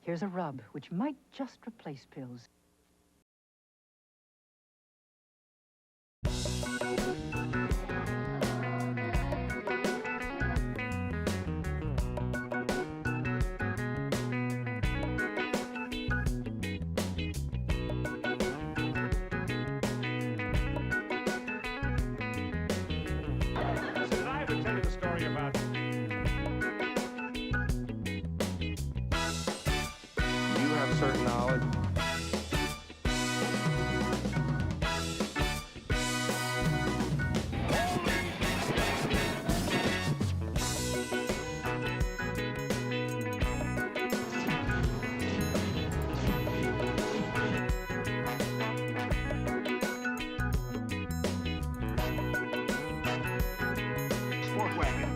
Here's a rub, which might just replace pills. Certain knowledge. Sport wagon.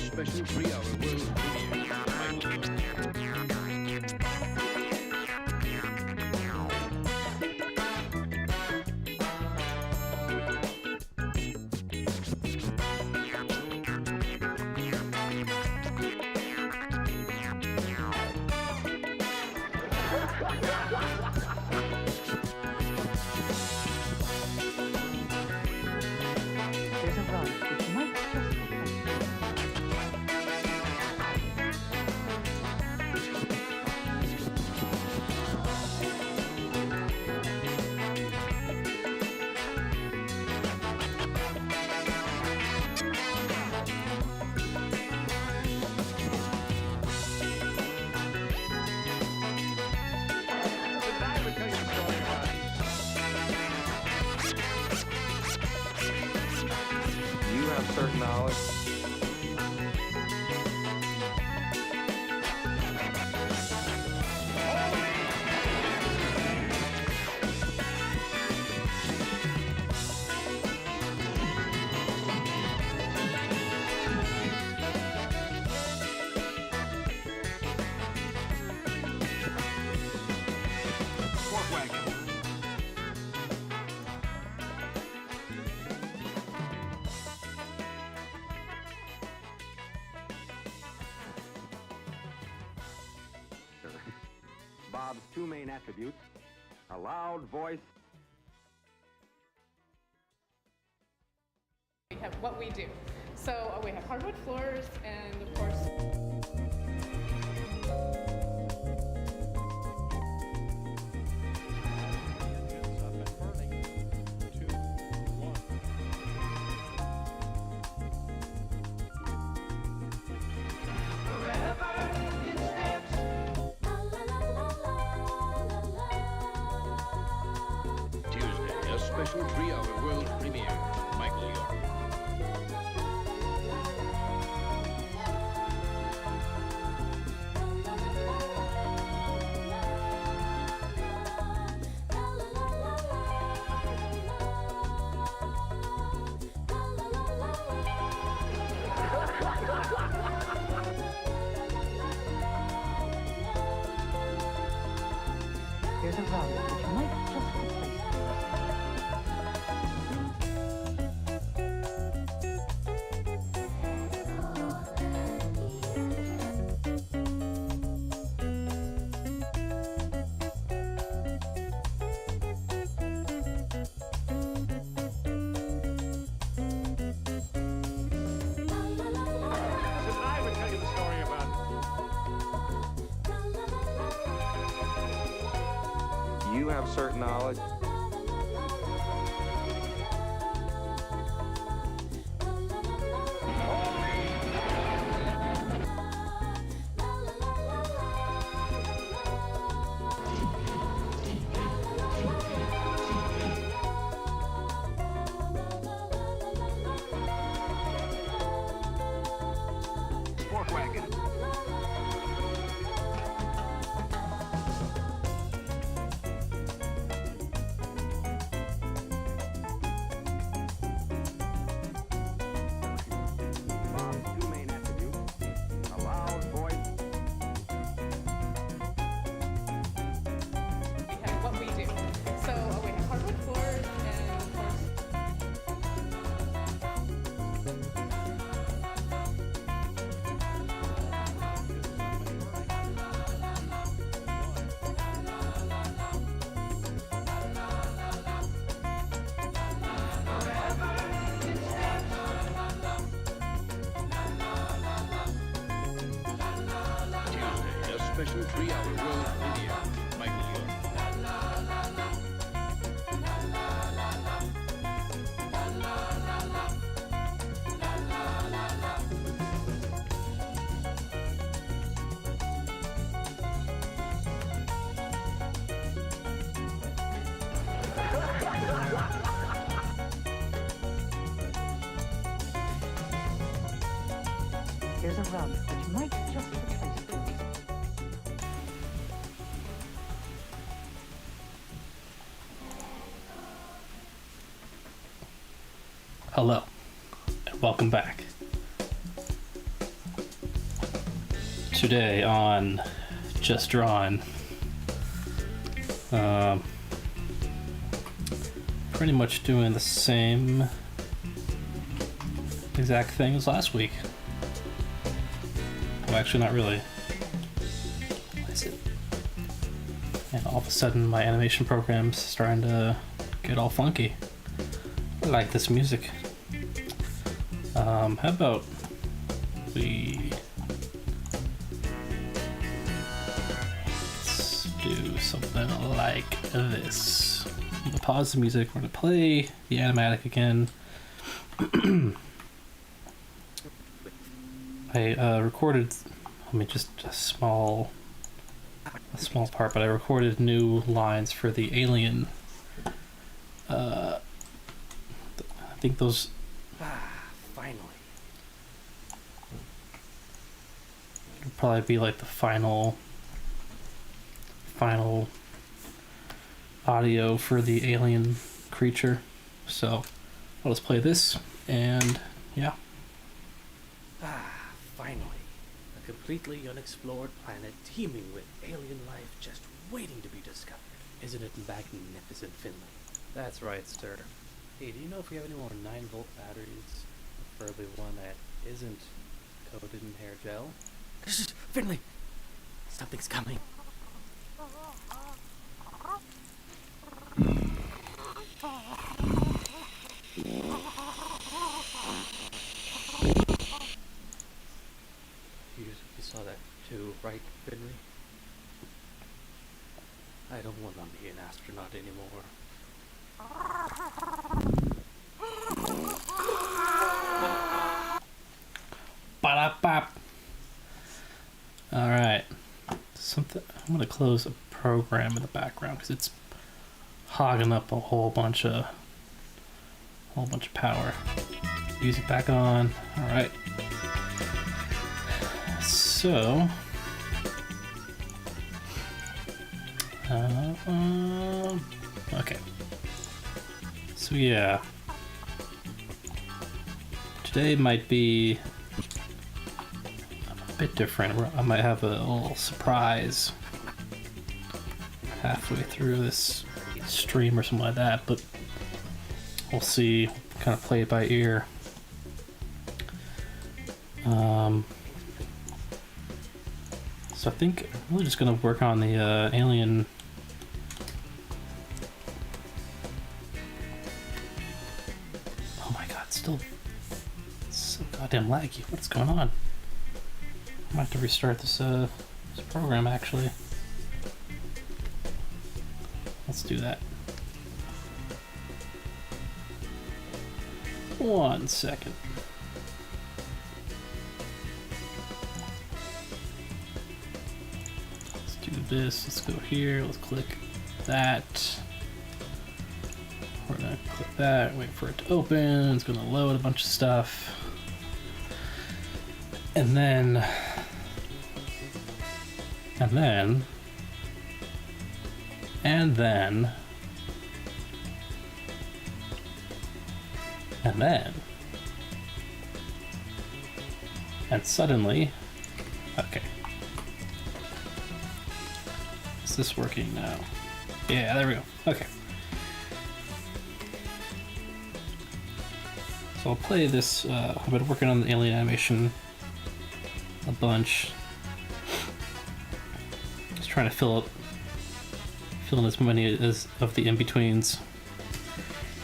Special 3-hour world premiere. Here's a rub, which might just replace pills. You have certain knowledge. Sport wagon. Bob's two main attributes, a loud voice. We have what we do. So we have hardwood floors and of course Tuesday, a special 3-hour world premiere. Michael York. Here's a rub, which might just replace pills. Tonight we tell you the story about You have certain knowledge. wagon. Bob's two main attributes, a loud voice. We have what we do. So we have hardwood floors and of course Tuesday, a special 3-hour world premiere. Michael York. Here's a rub which might just replace it. Hello, and welcome back. Today on Just Drawin, pretty much doing the same exact thing as last week. Well, actually, not really. What is it? And all of a sudden, my animation program's starting to get all funky. I like this music. How about we let's do something like this. I'm gonna pause the music. We're gonna play the animatic again. I recorded, just a small part, but I recorded new lines for the alien. I think those. Finally. It'll probably be like the final audio for the alien creature. So I'll just play this and yeah. Finally. A completely unexplored planet teeming with alien life just waiting to be discovered. Isn't it magnificent, Finley? That's right, sir. Hey, do you know if we have any more 9-volt batteries? Preferably one that isn't coated in hair gel? Finley! Something's coming. You saw that too, right, Finley? I don't want to be an astronaut anymore. Ba-da-bop. All right. I'm gonna close a program in the background because it's hogging up a whole bunch of power. Music back on. All right. So. Okay. So yeah. Today might be a bit different. I might have a little surprise halfway through this stream or something like that, but we'll see. Kind of play it by ear. So I think I'm really just gonna work on the alien. Oh my god, still so goddamn laggy. What's going on? I might have to restart this program actually. Let's do that. 1 second. Let's do this. Let's go here. Let's click that. We're gonna click that. Wait for it to open. It's gonna load a bunch of stuff. And then... And then... And then... And then... And suddenly... Okay. Is this working now? Yeah, there we go. Okay. So I'll play this, I've been working on the alien animation a bunch. Just trying to fill in as many as of the in-betweens.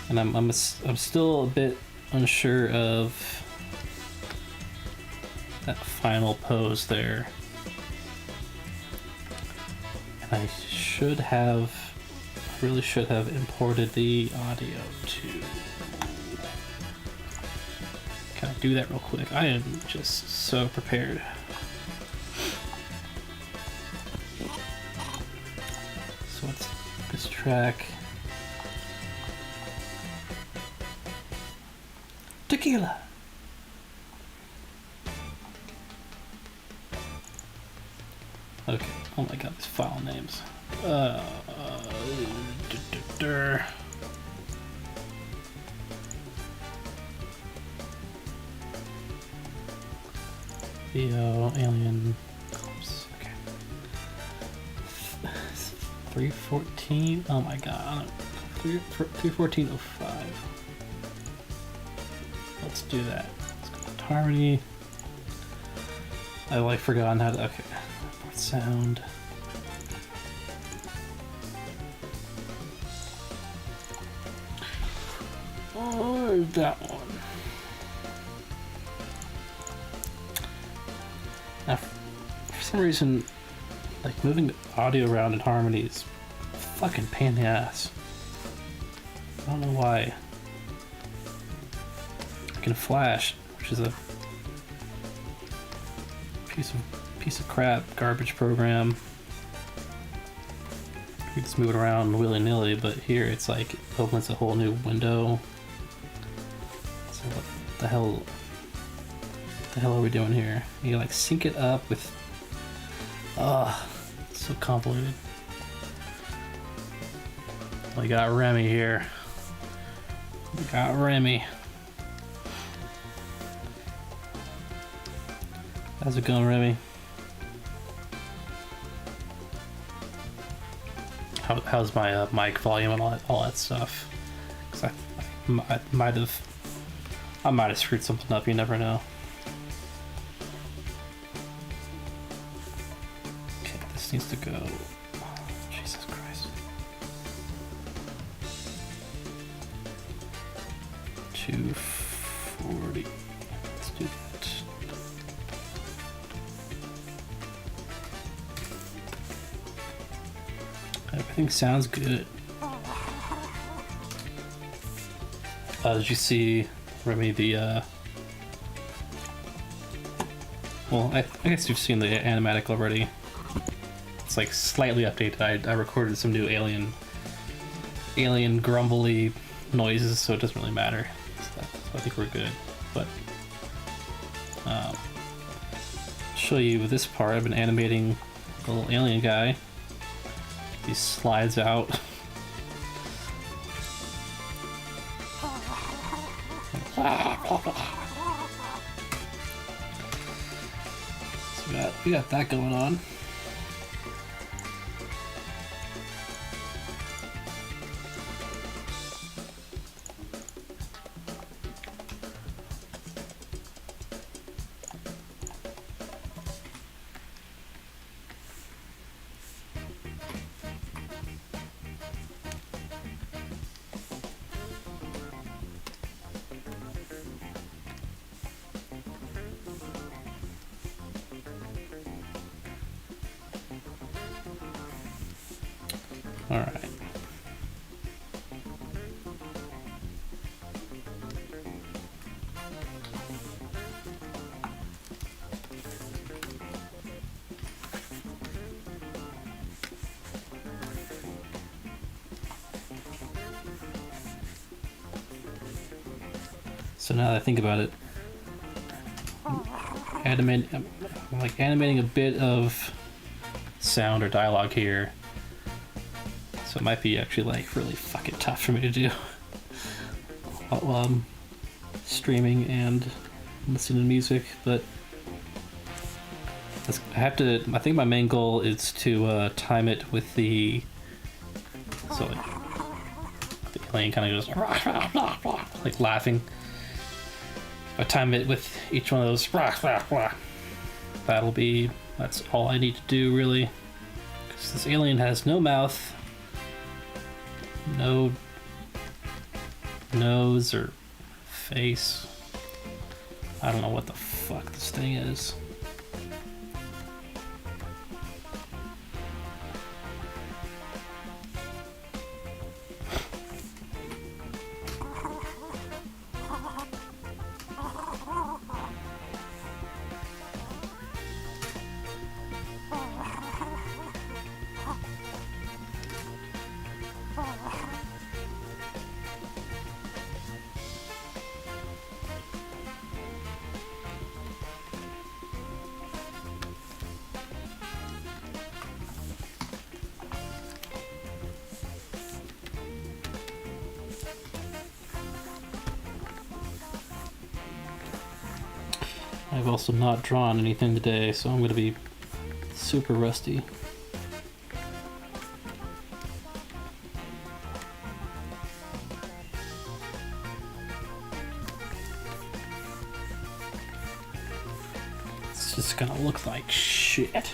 And I'm still a bit unsure of that final pose there. And I really should have imported the audio too. Can I do that real quick? I am just so prepared. So what's this track? Tequila! Okay, oh my god, these file names. Theo, alien, oops, okay. 314, oh my god, 314.05. Let's do that. Let's go to Harmony. I've like forgotten how to, okay. Sound. Oh, that one. Now, for some reason, like moving the audio around in Harmony is a fucking pain in the ass. I don't know why. I can Flash, which is a piece of crap garbage program. You just move it around willy-nilly, but here it's like it opens a whole new window. So what the hell are we doing here? You like sync it up with it's so convoluted. We got Remy here. We got Remy. How's it going, Remy? How's my mic volume and all that stuff? Because I might have screwed something up. You never know. Okay, this needs to go. Oh, Jesus Christ. 240. Let's do that. Everything sounds good. Did you see, Remy, the, well, I guess you've seen the animatic already. It's like slightly updated. I recorded some new alien grumbly noises, so it doesn't really matter. So I think we're good. But, show you this part. I've been animating the little alien guy. He slides out. So we got that going on. All right. So now that I think about it, animating a bit of sound or dialogue here, so it might be actually like really fucking tough for me to do while I'm streaming and listening to music. But I think my main goal is to time it with the alien kind of goes like laughing. If I time it with each one of those, that's all I need to do really. Because this alien has no mouth, no nose or face. I don't know what the fuck this thing is. I've also not drawn anything today, so I'm going to be super rusty. It's just going to look like shit.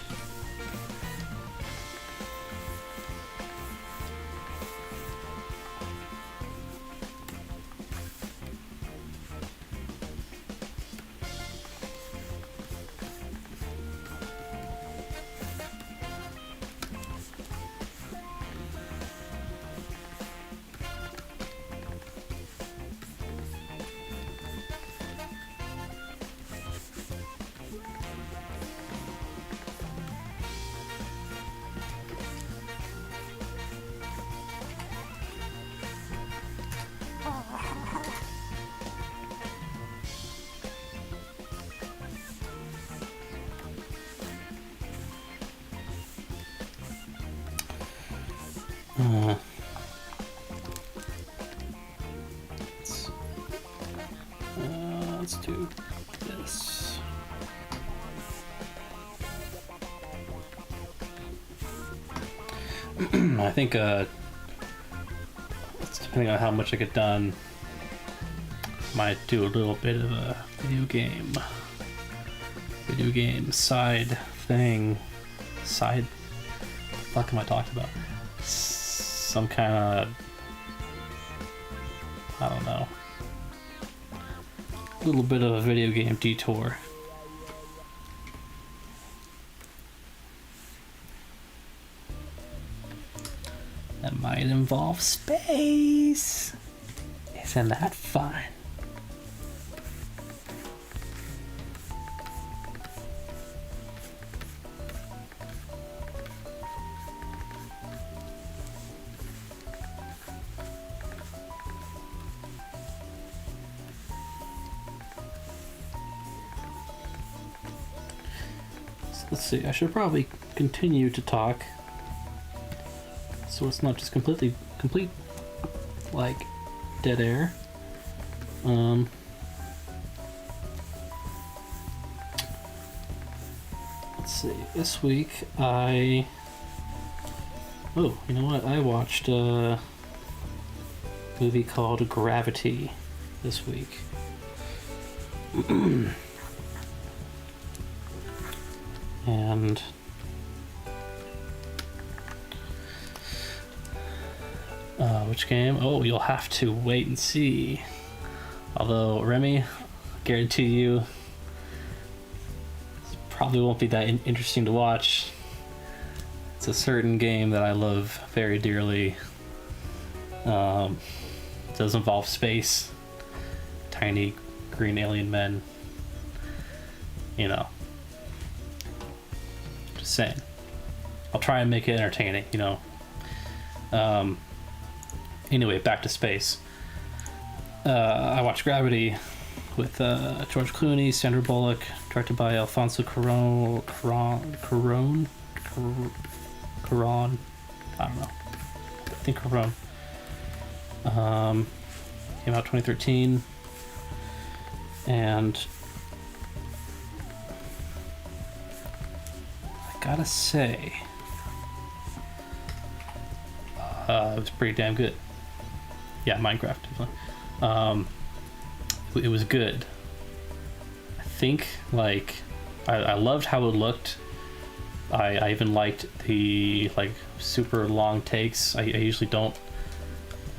Let's do this. I think it's depending on how much I get done, might do a little bit of a video game side thing. What the fuck am I talking about? Some kind of, I don't know, a little bit of a video game detour. That might involve space. Isn't that fun? Let's see, I should probably continue to talk so it's not just complete like dead air. Let's see, this week you know what, I watched a movie called Gravity this week. And which game? Oh, you'll have to wait and see. Although, Remy, guarantee you, this probably won't be that interesting to watch. It's a certain game that I love very dearly. It does involve space, tiny green alien men. You know. Just saying. I'll try and make it entertaining, you know. Anyway, back to space. I watched Gravity with George Clooney, Sandra Bullock, directed by Alfonso Cuarón. I don't know. I think Cuarón. Came out 2013, and I gotta say, it was pretty damn good. Yeah, Minecraft, definitely. It was good. I think, like, I loved how it looked. I even liked the, like, super long takes. I usually don't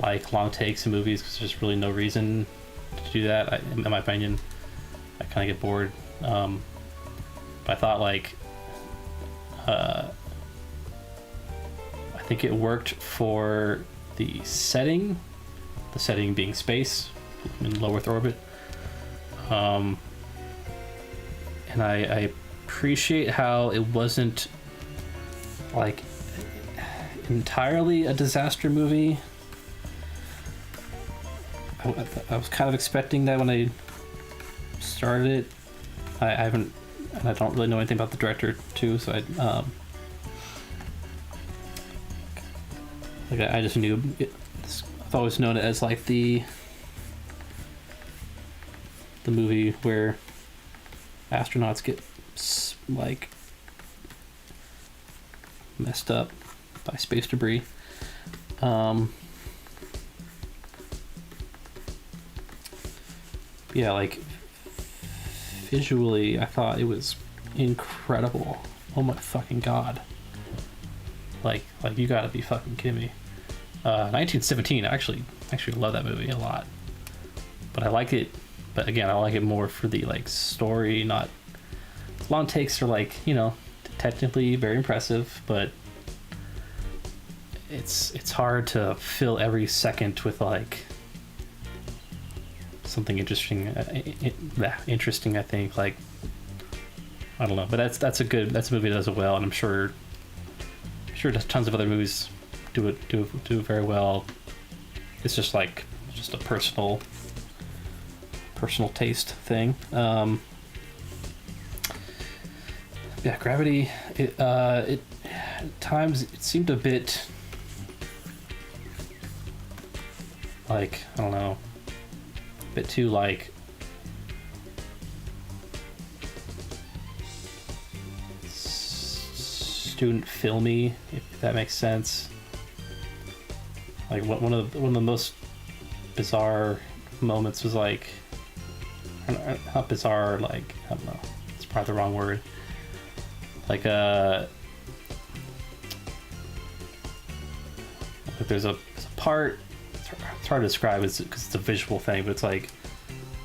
like long takes in movies because there's really no reason to do that. In my opinion, I kind of get bored. But I thought, like, I think it worked for the setting being space in low Earth orbit. And I appreciate how it wasn't, like, entirely a disaster movie. I was kind of expecting that when I started it. I haven't, and I don't really know anything about the director too, so I just knew it. I've always known it as like the movie where astronauts get like messed up by space debris. Yeah, like visually, I thought it was incredible. Oh my fucking god! Like you gotta be fucking kidding me. 1917. I actually love that movie a lot, but I like it. But again, I like it more for the like story. Not long takes are like, you know, technically very impressive, but it's hard to fill every second with like something interesting. Interesting, I think. Like, I don't know, but that's a movie that does it well, and I'm sure tons of other movies do it very well. It's just like a personal taste thing. Yeah, Gravity. It at times it seemed a bit like, I don't know, a bit too like student filmy, if that makes sense. Like one of the most bizarre moments was like, not bizarre, like, I don't know, it's probably the wrong word. Like there's a part, it's hard to describe because it's a visual thing, but it's like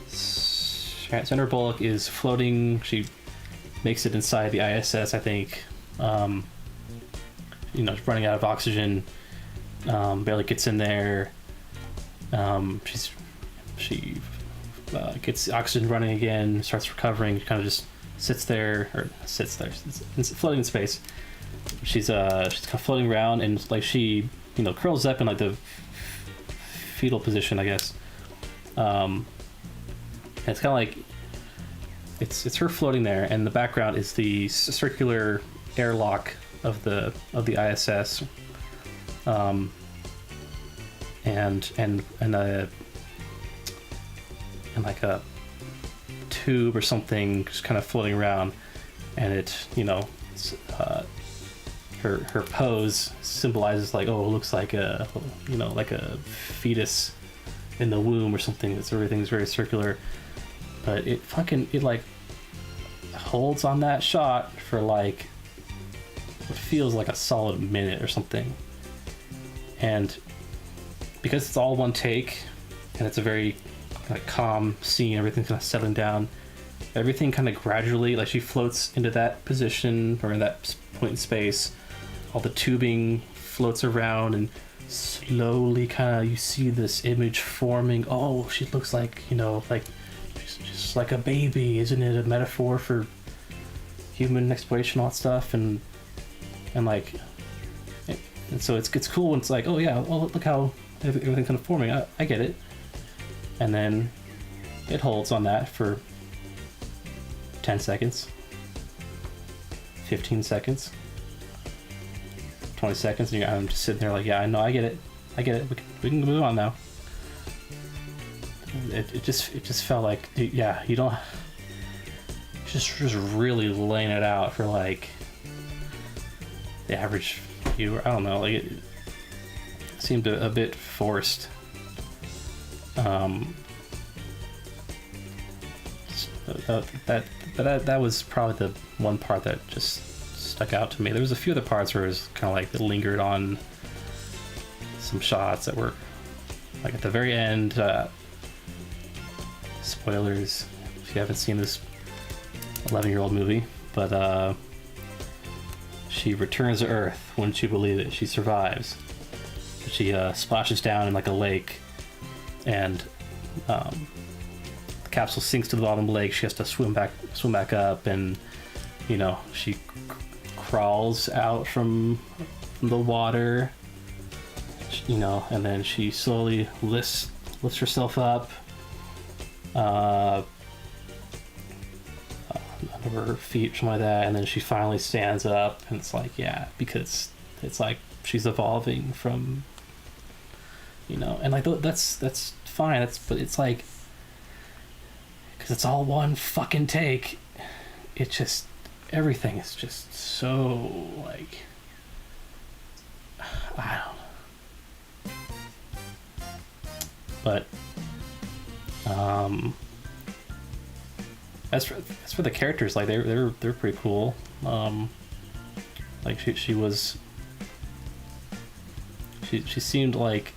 Sandra Bullock is floating. She makes it inside the ISS, I think. You know, running out of oxygen. Barely gets in there. She gets oxygen running again, starts recovering, kind of just sits there, it's floating in space. She's kind of floating around, and like she, you know, curls up in like the fetal position, I guess. And it's kind of like it's her floating there, and the background is the circular airlock of the ISS. And like a tube or something just kind of floating around, and it, you know, her pose symbolizes like, oh, it looks like a, you know, like a fetus in the womb or something. It's, everything's very circular, but it like holds on that shot for like what feels like a solid minute or something. And because it's all one take, and it's a very like calm scene, everything's kind of settling down, everything kind of gradually, like she floats into that position or in that point in space, all the tubing floats around, and slowly kind of you see this image forming. Oh, she looks like, you know, like just like a baby. Isn't it a metaphor for human exploitation, all that stuff? And like, and so it's cool when it's like, oh yeah, well, look how everything's kind of forming. I get it. And then it holds on that for 10 seconds, 15 seconds, 20 seconds, and I'm just sitting there like, yeah, I know, I get it, we can move on now. It just felt like, yeah, you don't just really laying it out for like the average viewer. I don't know, like it seemed a bit forced. That was probably the one part that just stuck out to me. There was a few other parts where it was kind of like it lingered on some shots that were like at the very end. Spoilers if you haven't seen this 11-year-old movie, but she returns to Earth. Wouldn't you believe it? She survives. She splashes down in like a lake, and the capsule sinks to the bottom of the lake. She has to swim back up, and you know, she crawls out from the water, you know, and then she slowly lifts herself up under her feet, something like that, and then she finally stands up, and it's like, yeah, because it's like she's evolving from, you know, and like that's fine, but it's like, because it's all one fucking take, it just, everything is just so like, I don't know, but as for the characters, like they're pretty cool. Like she seemed like,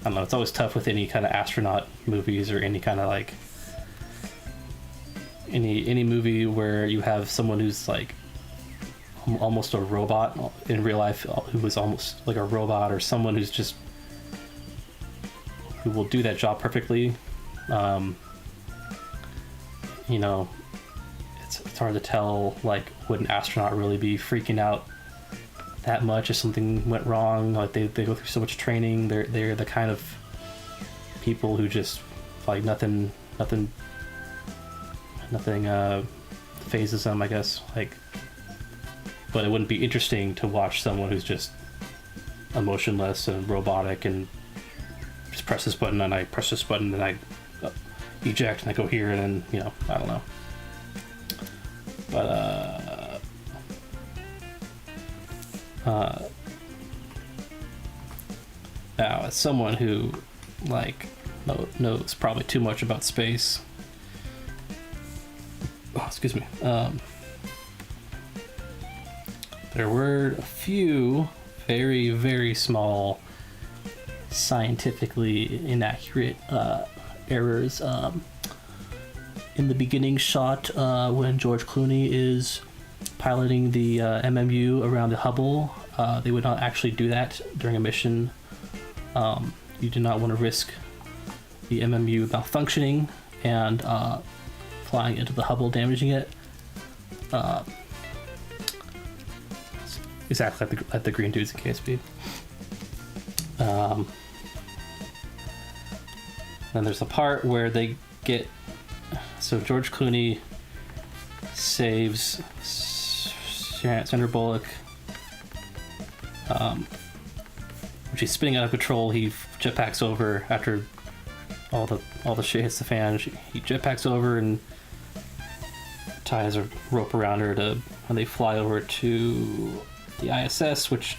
I don't know, it's always tough with any kind of astronaut movies or any kind of like any movie where you have someone who's like almost a robot in real life, who is almost like a robot, or someone who's just, who will do that job perfectly. You know, it's hard to tell, like, would an astronaut really be freaking out that much if something went wrong? Like they go through so much training. They're the kind of people who just like nothing phases them, I guess. Like, but it wouldn't be interesting to watch someone who's just emotionless and robotic and just press this button and I press this button and I eject and I go here, and then, you know, I don't know. But now as someone who like knows probably too much about space, excuse me, there were a few very, very small scientifically inaccurate errors in the beginning shot when George Clooney is piloting the MMU around the Hubble. They would not actually do that during a mission. You do not want to risk the MMU malfunctioning and flying into the Hubble, damaging it. Exactly like the green dudes in KSP. Then there's a part where they get, so George Clooney saves Sandra Bullock. When she's spinning out of control, he jetpacks over after all the shit hits the fan. He jetpacks over and ties a rope around her and they fly over to the ISS, which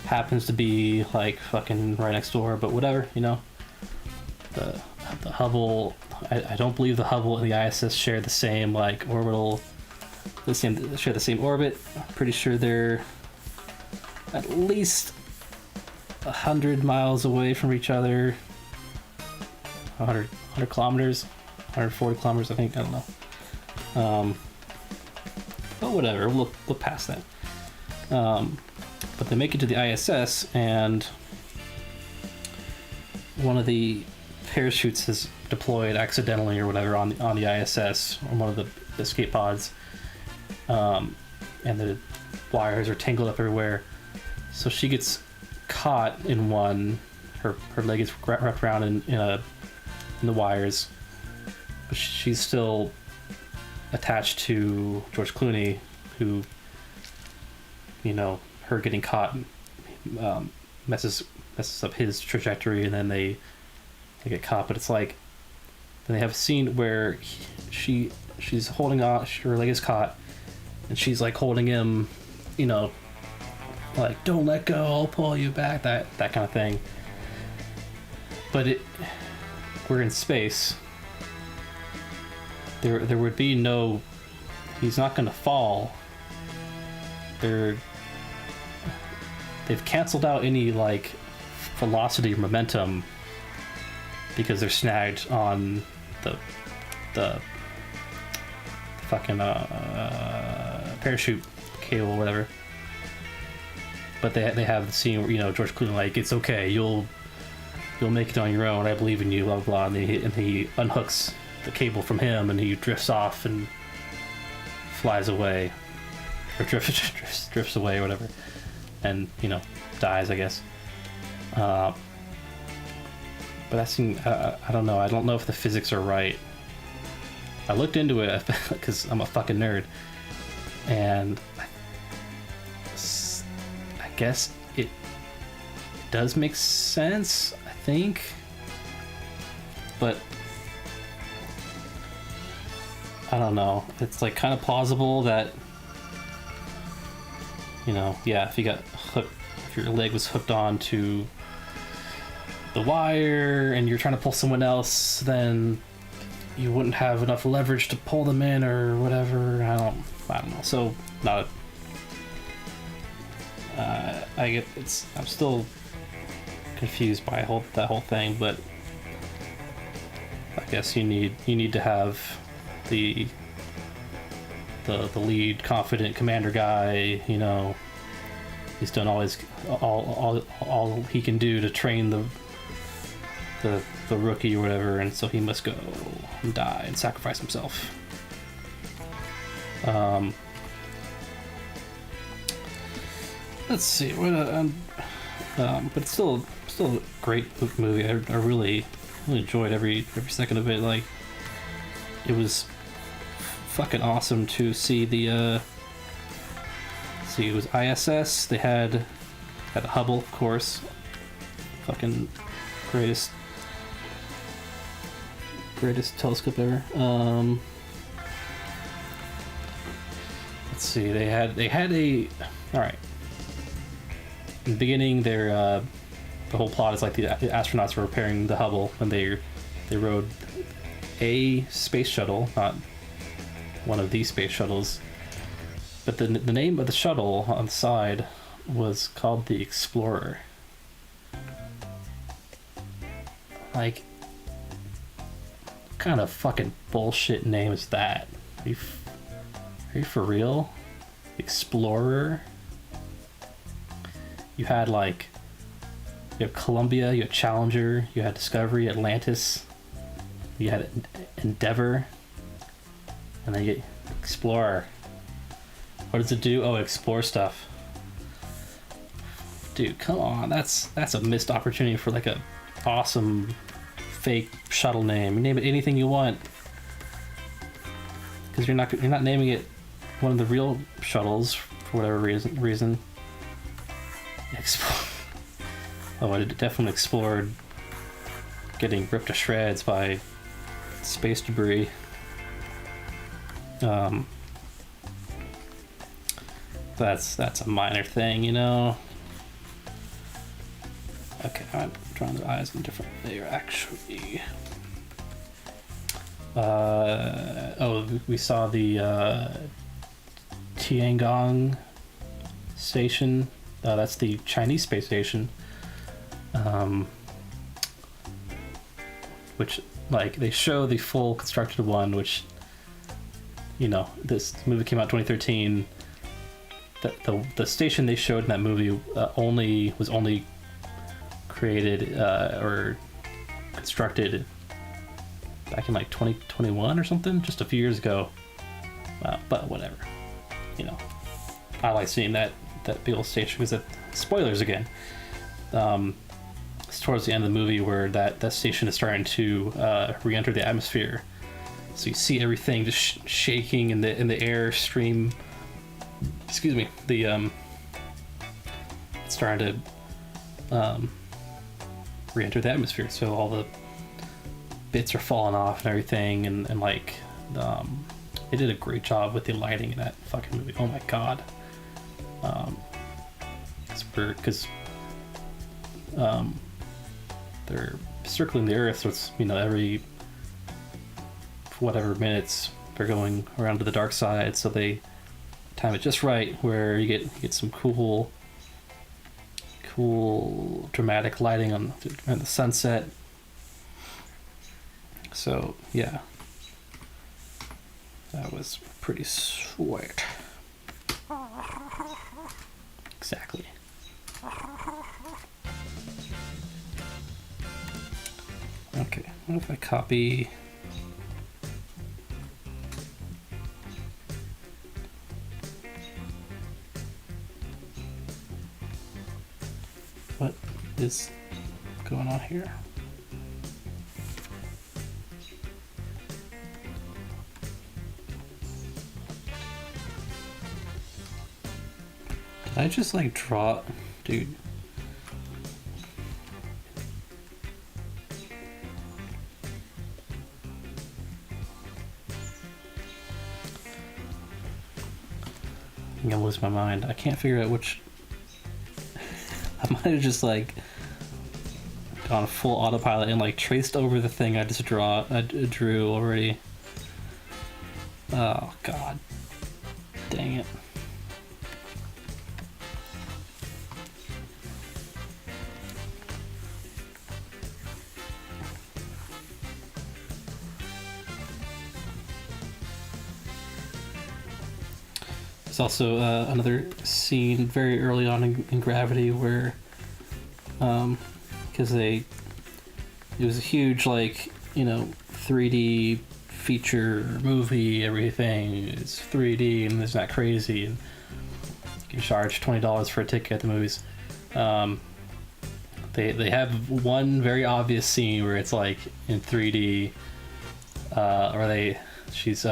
happens to be like fucking right next door, but whatever, you know. The Hubble, I don't believe the Hubble and the ISS share the same like orbital, share the same orbit. I'm pretty sure they're at least 100 miles away from each other. 100 kilometers, 140 kilometers, I think. I don't know. But whatever, we'll look past that. But they make it to the ISS, and one of the parachutes is deployed accidentally or whatever on the ISS, on one of the escape pods, and the wires are tangled up everywhere. So she gets caught in one. Her leg is wrapped around in a in the wires, but she's still attached to George Clooney, who, you know, her getting caught messes up his trajectory, and then they get caught. But it's like, then they have a scene where she's holding on, her leg is caught, and she's like holding him, you know, like, don't let go, I'll pull you back, that kind of thing. But we're in space. There would be no, he's not gonna fall. They've canceled out any like velocity or momentum because they're snagged on the fucking parachute cable or whatever. But they have the scene where, you know, George Clooney, like, it's okay, you'll make it on your own, I believe in you, blah blah blah, and he unhooks the cable from him, and he drifts off and flies away, or drifts away or whatever, and, you know, dies, I guess. But that scene, I don't know. I don't know if the physics are right. I looked into it because I'm a fucking nerd, and I guess it does make sense, I think, but I don't know. It's like kind of plausible that, you know, yeah, if you got hooked, if your leg was hooked on to the wire and you're trying to pull someone else, then you wouldn't have enough leverage to pull them in or whatever. I don't know. So not I'm still confused by that whole thing, but I guess you need to have the lead confident commander guy, you know. He's done all he can do to train the rookie or whatever, and so he must go and die and sacrifice himself. Let's see what but it's still a great movie. I really enjoyed every second of it. Like, it was fucking awesome to see the it was ISS. They had Hubble, of course. Fucking greatest telescope ever. Let's see. They had a, all right. In the beginning, the whole plot is like the astronauts were repairing the Hubble when they rode a space shuttle, not one of these space shuttles. But the name of the shuttle on the side was called the Explorer. Like, what kind of fucking bullshit name is that? Are you for real? Explorer? You had Columbia, you had Challenger, you had Discovery, Atlantis, you had Endeavor, and then you get Explorer. What does it do? Oh, it explores stuff. Dude, come on, that's a missed opportunity for like a awesome fake shuttle name. You name it anything you want, because you're not naming it one of the real shuttles for whatever reason. Oh, I definitely explored getting ripped to shreds by space debris. That's a minor thing, you know. Okay, I'm drawing their eyes in different. They are actually. We saw the Tiangong station. That's the Chinese space station. Which, like, they show the full constructed one, which, you know, this movie came out 2013. The station they showed in that movie was only created or constructed back in like 2021 or something, just a few years ago. But whatever, you know. I like seeing that big old station because spoilers again. towards the end of the movie where that station is starting to re-enter the atmosphere. So you see everything just shaking in the air stream. Excuse me. It's starting to re-enter the atmosphere. So all the bits are falling off and everything, and like they did a great job with the lighting in that fucking movie. Oh my god. It's weird because they're circling the Earth, so it's, you know, every whatever minutes they're going around to the dark side, so they time it just right where you get some cool dramatic lighting on the sunset. So yeah, that was pretty sweet. Exactly. Okay, what if I copy? What is going on here? Did I just like draw, dude? I'm gonna lose my mind. I can't figure out which. I might have just like gone full autopilot and like traced over the thing I just drew already. Oh god, dang it. There's also another scene very early on in Gravity where, because it was a huge, like, you know, 3D feature movie, everything is 3D and it's not crazy, and you can charge $20 for a ticket at the movies. They have one very obvious scene where it's like in 3D, or she's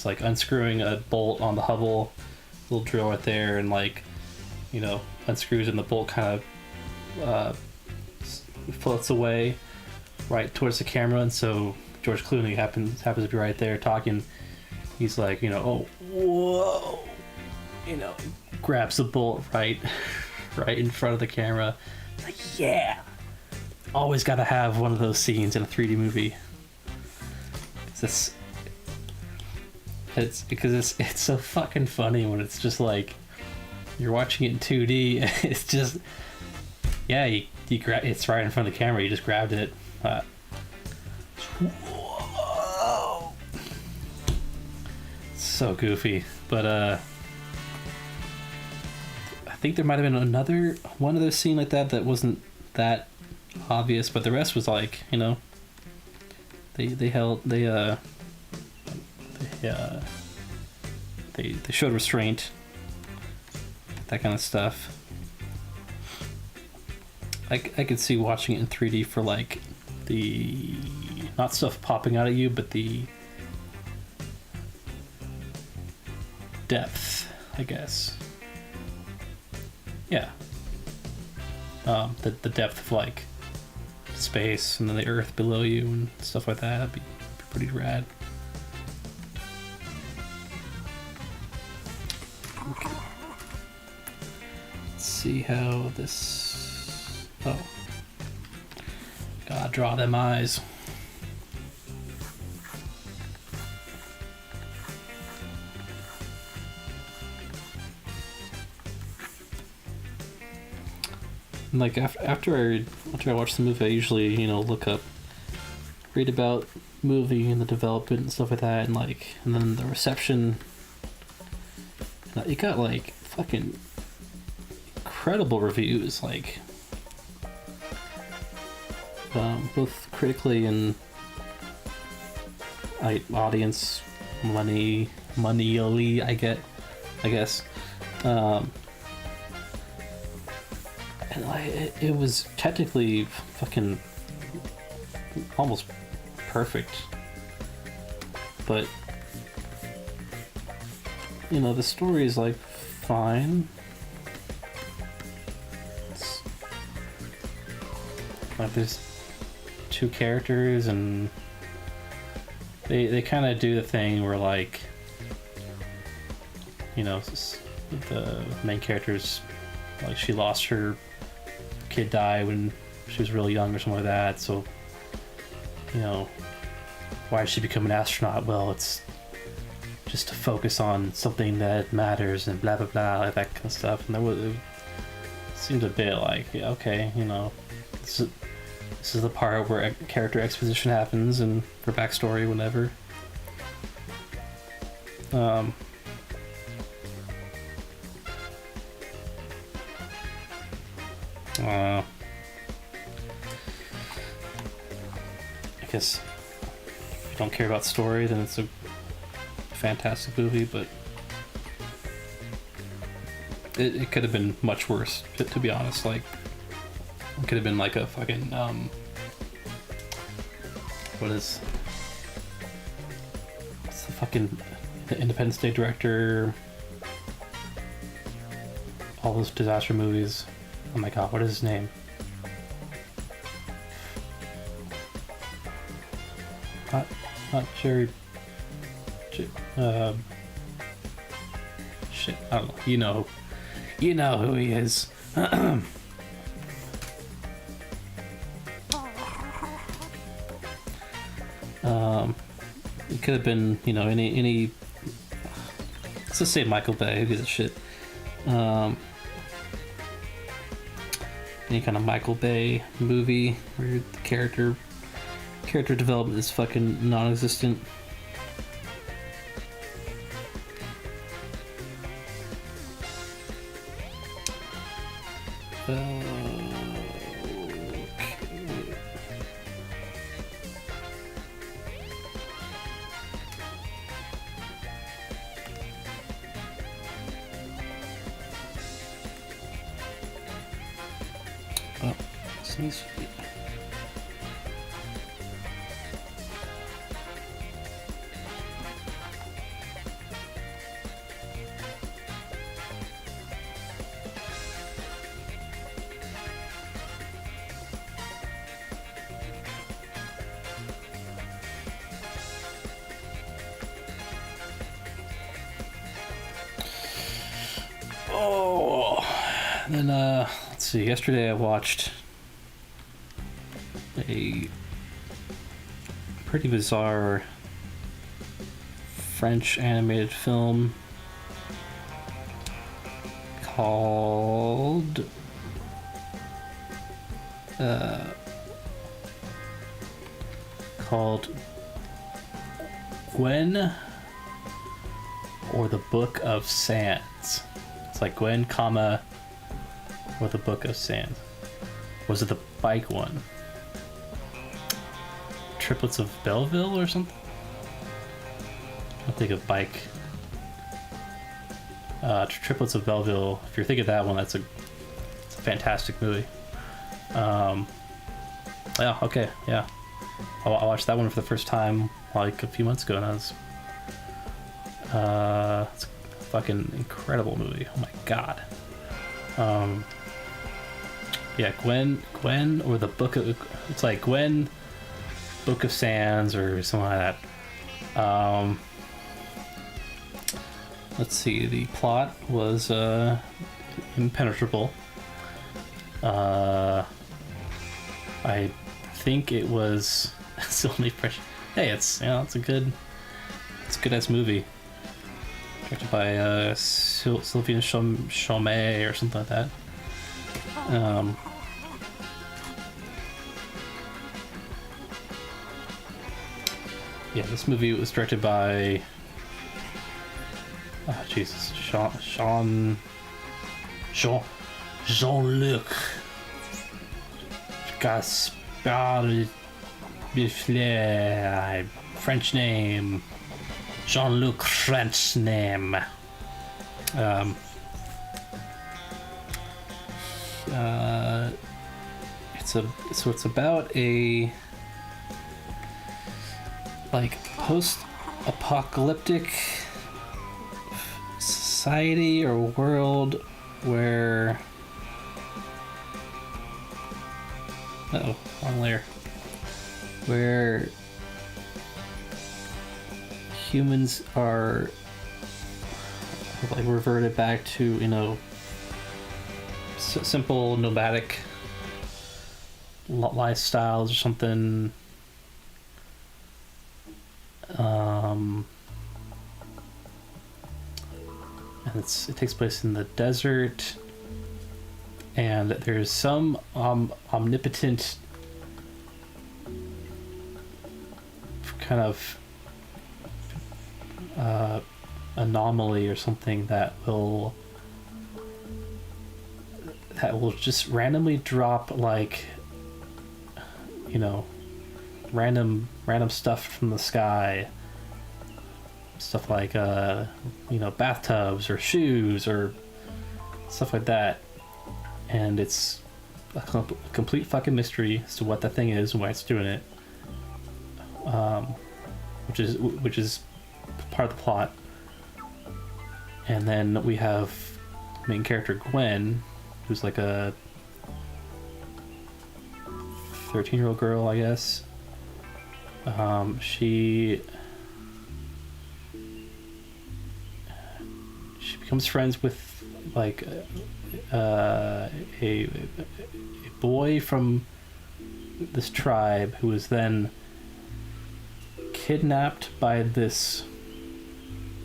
like unscrewing a bolt on the Hubble little drill right there, and like, you know, unscrews and the bolt kind of floats away right towards the camera, and so George Clooney happens to be right there talking. He's like, you know, oh, whoa, you know, grabs the bolt right in front of the camera. Like, yeah, always got to have one of those scenes in a 3D movie. It's because it's so fucking funny when it's just like you're watching it in 2D. It's just, yeah, you grab, it's right in front of the camera. You just grabbed it. Whoa. So goofy, but I think there might have been another one of those scenes like that wasn't that obvious, but the rest was like, you know, they showed restraint, that kind of stuff. I could see watching it in 3D for like the not stuff popping out at you, but the depth, I guess. Yeah. The depth of like space and then the earth below you and stuff like that. That'd be pretty rad. Okay. Let's see how this. Oh. Gotta draw them eyes. Like after I watch the movie, I usually, you know, read about movie and the development and stuff like that, and then the reception. It got like fucking incredible reviews, like both critically and audience moneyly, I guess. And it was technically fucking almost perfect, but you know, the story is like fine. It's, like there's two characters and they kind of do the thing where, like, you know, the main character's like, she lost her kid, died when she was really young or something like that, so, you know, why did she become an astronaut? Well, it's just to focus on something that matters and blah blah blah, like that kind of stuff. And it seemed a bit like, yeah, okay, you know, this is the part where character exposition happens and for backstory, whatever. I guess if you don't care about story, then it's a fantastic movie, but it could have been much worse, to be honest. Like, it could have been like a fucking, what's the fucking Independence Day director, all those disaster movies. Oh my god, what is his name? Not Jerry. Shit, I don't know. You know who he is. It could have been, you know, any. Let's just say Michael Bay. Who gives a shit? Any kind of Michael Bay movie where the character development is fucking non-existent. Oh, sneeze. Oh, then let's see. Yesterday I watched a pretty bizarre French animated film called Gwen or the Book of Sands. It's like Gwen, comma, or the Book of Sands. Was it the bike one? Triplets of Belleville or something? I'll think of bike. Triplets of Belleville. If you're thinking of that one, it's a fantastic movie. Yeah, okay, yeah. I watched that one for the first time like a few months ago, and I was it's a fucking incredible movie. Oh my god. Yeah, Gwen or the Book of, it's like Gwen, Book of Sands or something like that. Let's see, the plot was impenetrable. I think it was it's only fresh. Hey, it's, you know, it's a good ass movie. Directed by Sylvain Chomet or something like that. Yeah, this movie was directed by Jesus, Jean-Luc Gaspard Biflet, French name. Jean-Luc French name. it's about a like post-apocalyptic society or world where wrong layer, where humans are like reverted back to, you know, simple nomadic lifestyles or something. And it takes place in the desert, and there's some omnipotent kind of anomaly or something that will just randomly drop, like, you know, random stuff from the sky, stuff like you know, bathtubs or shoes or stuff like that, and it's a complete fucking mystery as to what that thing is and why it's doing it, which is part of the plot. And then we have main character Gwen, who's like a 13-year-old girl, I guess. She becomes friends with like a boy from this tribe who is then kidnapped by this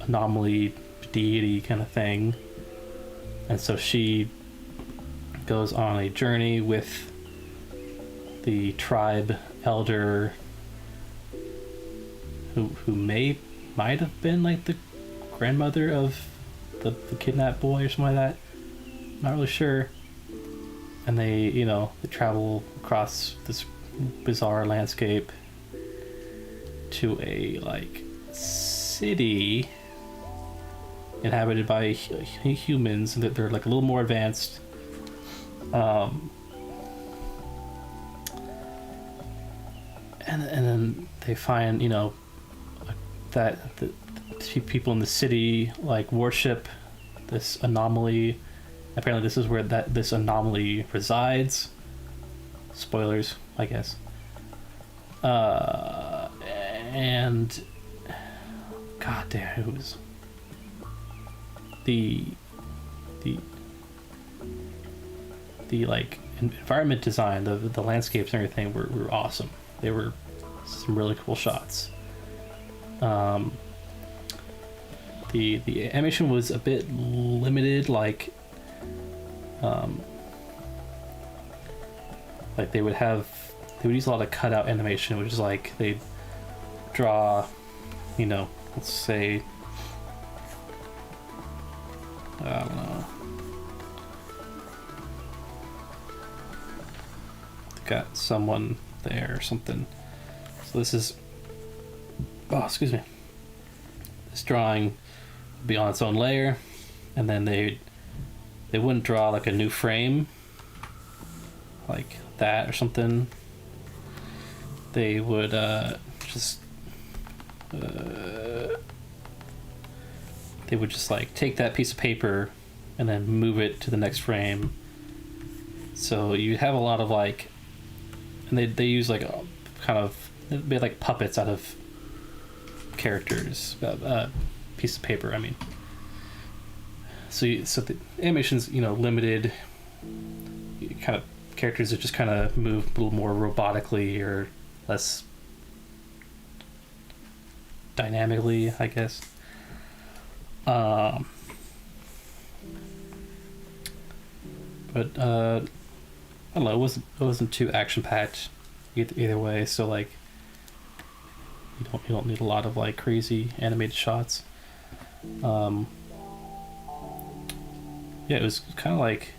anomaly deity kind of thing, and so she goes on a journey with the tribe elder who might have been like the grandmother of the kidnapped boy or something like that. Not really sure. And they travel across this bizarre landscape to a like city inhabited by humans, and they're like a little more advanced. And then they find, you know, that the people in the city like worship this anomaly. Apparently this is where this anomaly resides. Spoilers, I guess. And god damn, it was the like environment design, the landscapes and everything were awesome. They were some really cool shots. The animation was a bit limited, like they would use a lot of cutout animation, which is like they'd draw, you know, let's say, I don't know, got someone there or something. So this is, oh, excuse me, this drawing would be on its own layer, and then they wouldn't draw like a new frame like that or something. They would just like take that piece of paper and then move it to the next frame. So you have a lot of like, and they use like a kind of, they'd be like puppets out of characters, piece of paper, I mean. So the animation's, you know, limited. Kind of characters that just kind of move a little more robotically or less dynamically, I guess. But I don't know. It wasn't too action packed either way. So like, you don't need a lot of like crazy animated shots. Yeah, it was kind of like,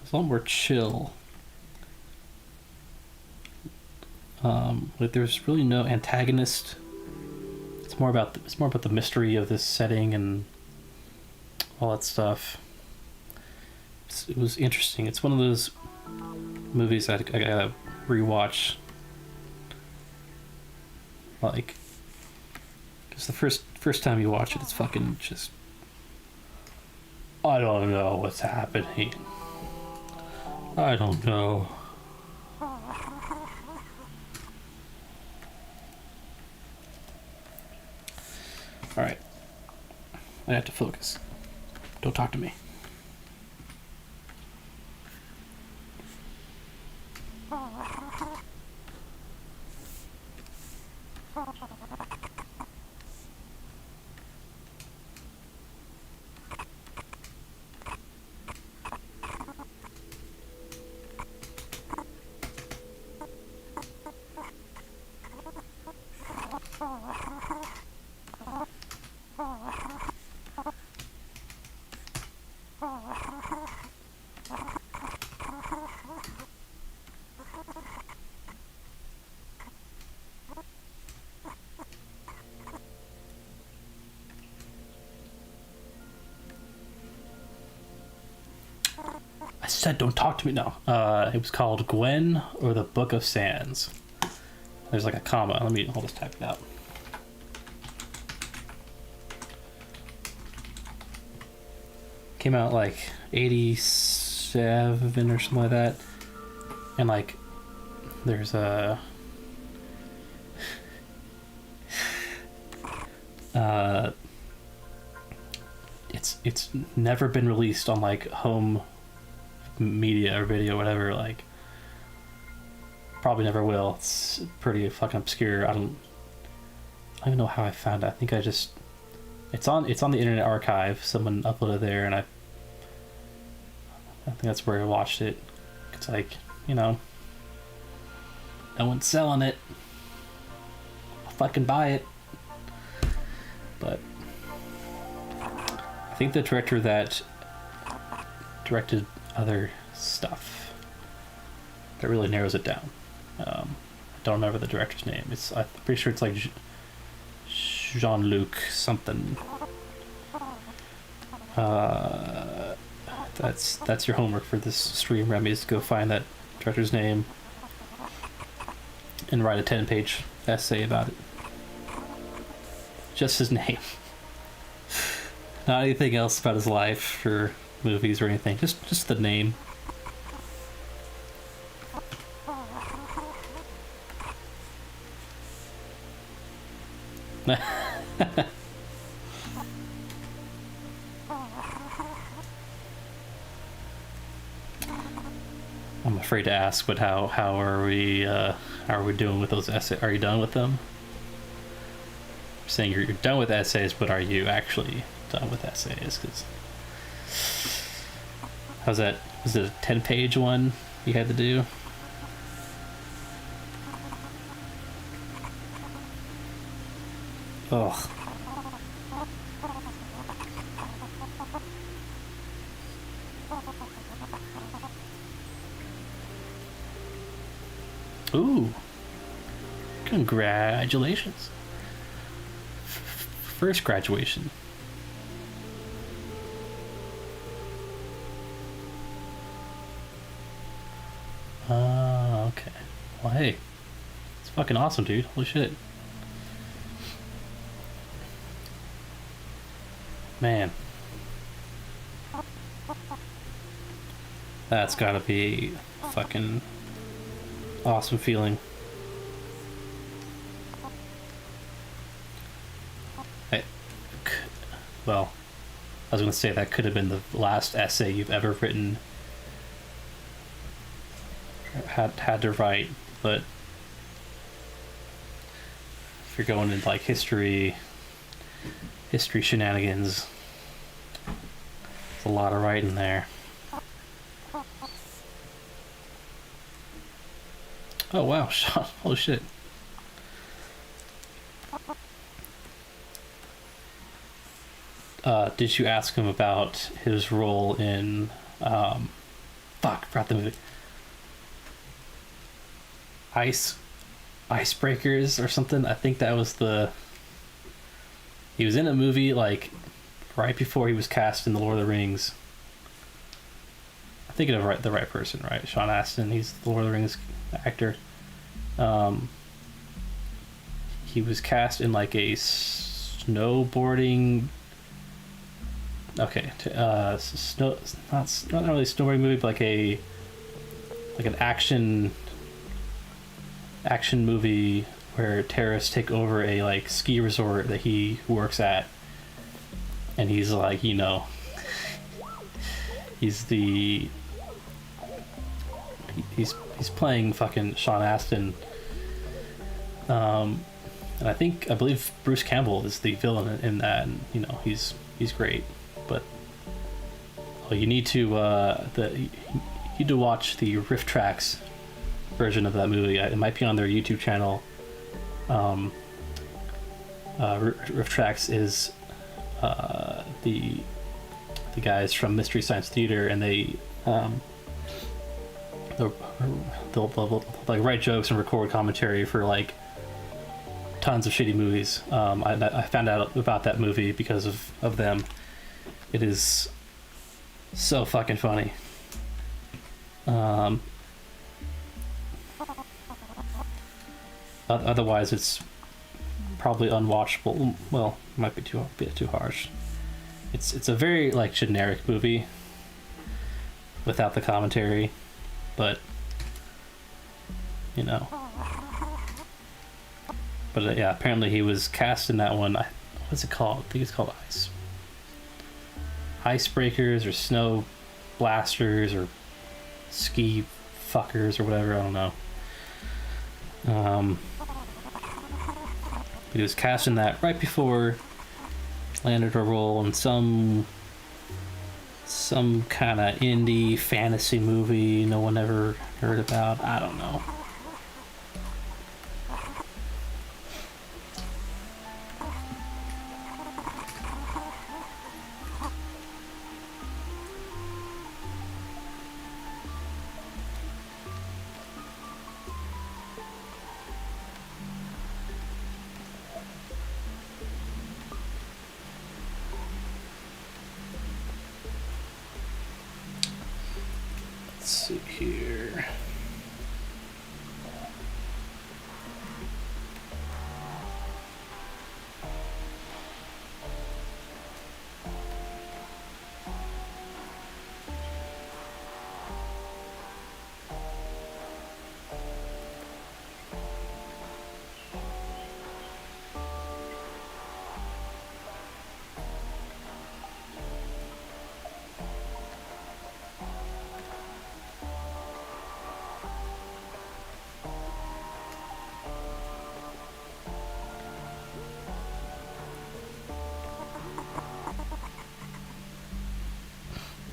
it's a lot more chill. Like there's really no antagonist. It's more about the mystery of this setting and all that stuff. it was interesting. It's one of those movies that I gotta rewatch. Like, because the first time you watch it, it's fucking just, I don't know what's happening. I don't know. Alright. I have to focus. Don't talk to me. I said don't talk to me now. It was called Gwen or the Book of Sands. There's like a comma. I'll just type it out. Came out like 87 or something like that. And like there's a it's never been released on like home media or video or whatever, like probably never will. It's pretty fucking obscure. I don't even know how I found it. I think it's on the Internet Archive. Someone uploaded there, and I think that's where I watched it. It's like, you know, no one's selling it. I'll fucking buy it. But I think the director that directed other stuff, that really narrows it down. I don't remember the director's name. I'm pretty sure it's like Jean-Luc something. That's your homework for this stream, Remy, is to go find that director's name and write a 10-page essay about it. Just his name. Not anything else about his life or movies or anything. Just the name. I'm afraid to ask, but how are we doing with those essays? Are you done with them? You're saying you're done with essays, but are you actually done with essays? Because how's that? Was it a 10-page one you had to do? Ugh. Ooh. Congratulations. First graduation. Okay. Well, hey. It's fucking awesome, dude. Holy shit. Man. That's gotta be fucking awesome feeling. Well, I was gonna say that could have been the last essay you've ever written, had to write, but if you're going into like history shenanigans, there's a lot of writing there. Oh wow, holy shit. Did you ask him about his role in forgot the movie. Icebreakers or something? I think that was he was in a movie like right before he was cast in the Lord of the Rings. thinking of the right person, right? Sean Astin. He's the Lord of the Rings actor. He was cast in like a snowboarding. Okay, snow. Not really a snowboarding movie, but like an action movie where terrorists take over a like ski resort that he works at, and he's like, you know, he's playing fucking Sean Astin. And I believe Bruce Campbell is the villain in that, and you know, he's great. But you need to watch the Riff Tracks version of that movie. It might be on their YouTube channel. Riff Tracks is the guys from Mystery Science Theater, and they'll like write jokes and record commentary for like tons of shitty movies. I found out about that movie because of them. It is so fucking funny. Otherwise, it's probably unwatchable. Well, might be a bit too harsh. It's a very like generic movie without the commentary, but you know. But yeah, apparently he was cast in that one. What's it called? I think it's called Icebreakers or Snow Blasters or Ski Fuckers or whatever. I don't know. But he was cast in that right before landed a role in some kind of indie fantasy movie no one ever heard about. I don't know. Let's see here.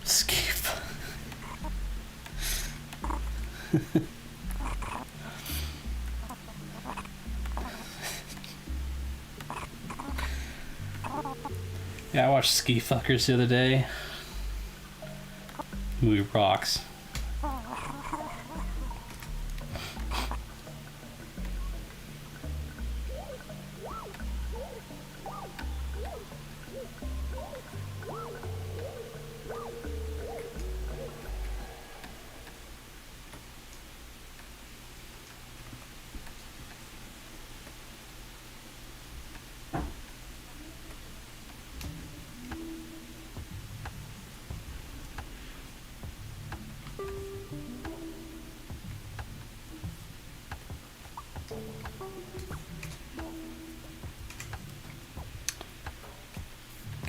Skeef. Yeah, I watched Ski Fuckers the other day. Movie rocks.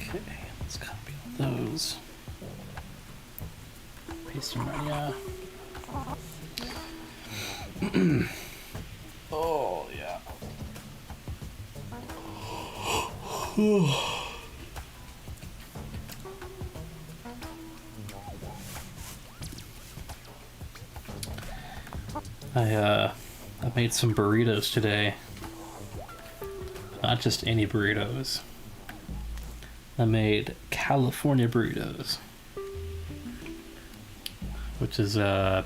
Okay, let's copy all those. Paste them right, yeah. Oh, yeah. I made some burritos today. Not just any burritos. I made California burritos, which is carne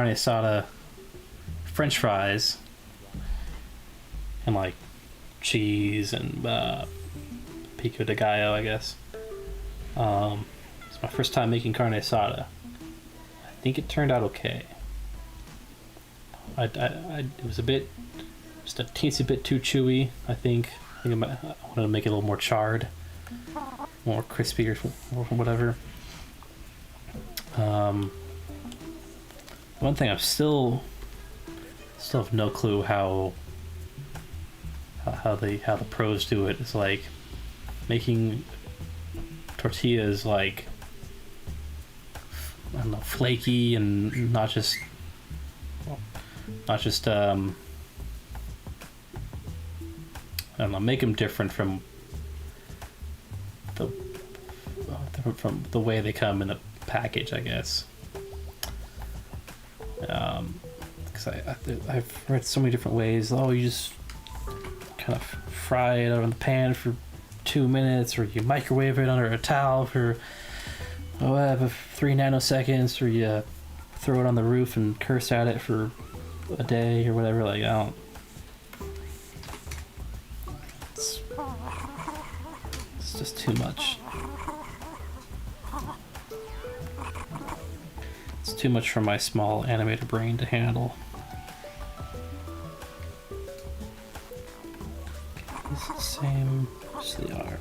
asada, French fries, and like cheese and pico de gallo, I guess. It's my first time making carne asada, think it turned out okay. It was a bit, just a teensy bit too chewy. I think I wanted to make it a little more charred, more crispy or whatever. One thing I'm still have no clue how the pros do it. It's like making tortillas like, I don't know, flaky and not just I don't know, make them different from the way they come in the package, I guess. Because I've read so many different ways. Oh, you just kind of fry it on the pan for 2 minutes, or you microwave it under a towel for 3 nanoseconds, or you throw it on the roof and curse at it for a day or whatever. Like, I don't. It's just too much. It's too much for my small animator brain to handle. It's the same as the art.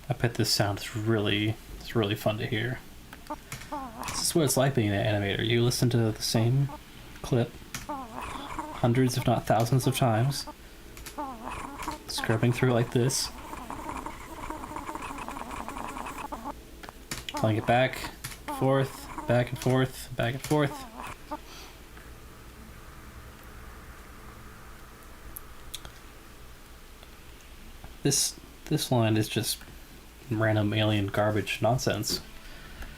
I bet this sounds really fun to hear. This is what it's like being an animator. You listen to the same clip hundreds, if not thousands of times, scrubbing through like this, playing it back, forth, back and forth, back and forth. This line is just random alien garbage nonsense.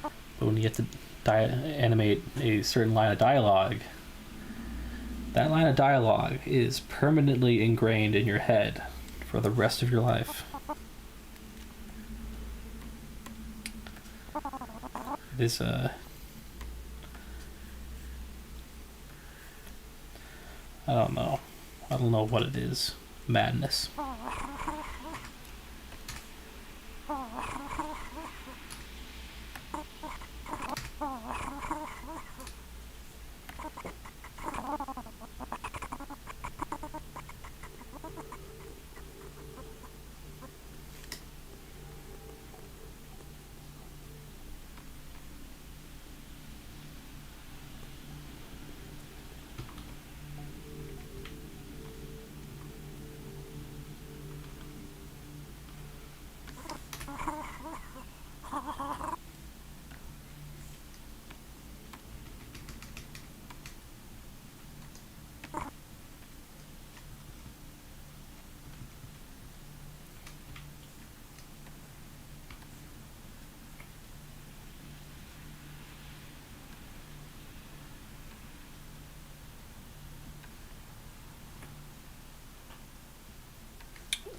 But when you get to animate a certain line of dialogue, that line of dialogue is permanently ingrained in your head for the rest of your life. It is I don't know. I don't know what it is. Madness.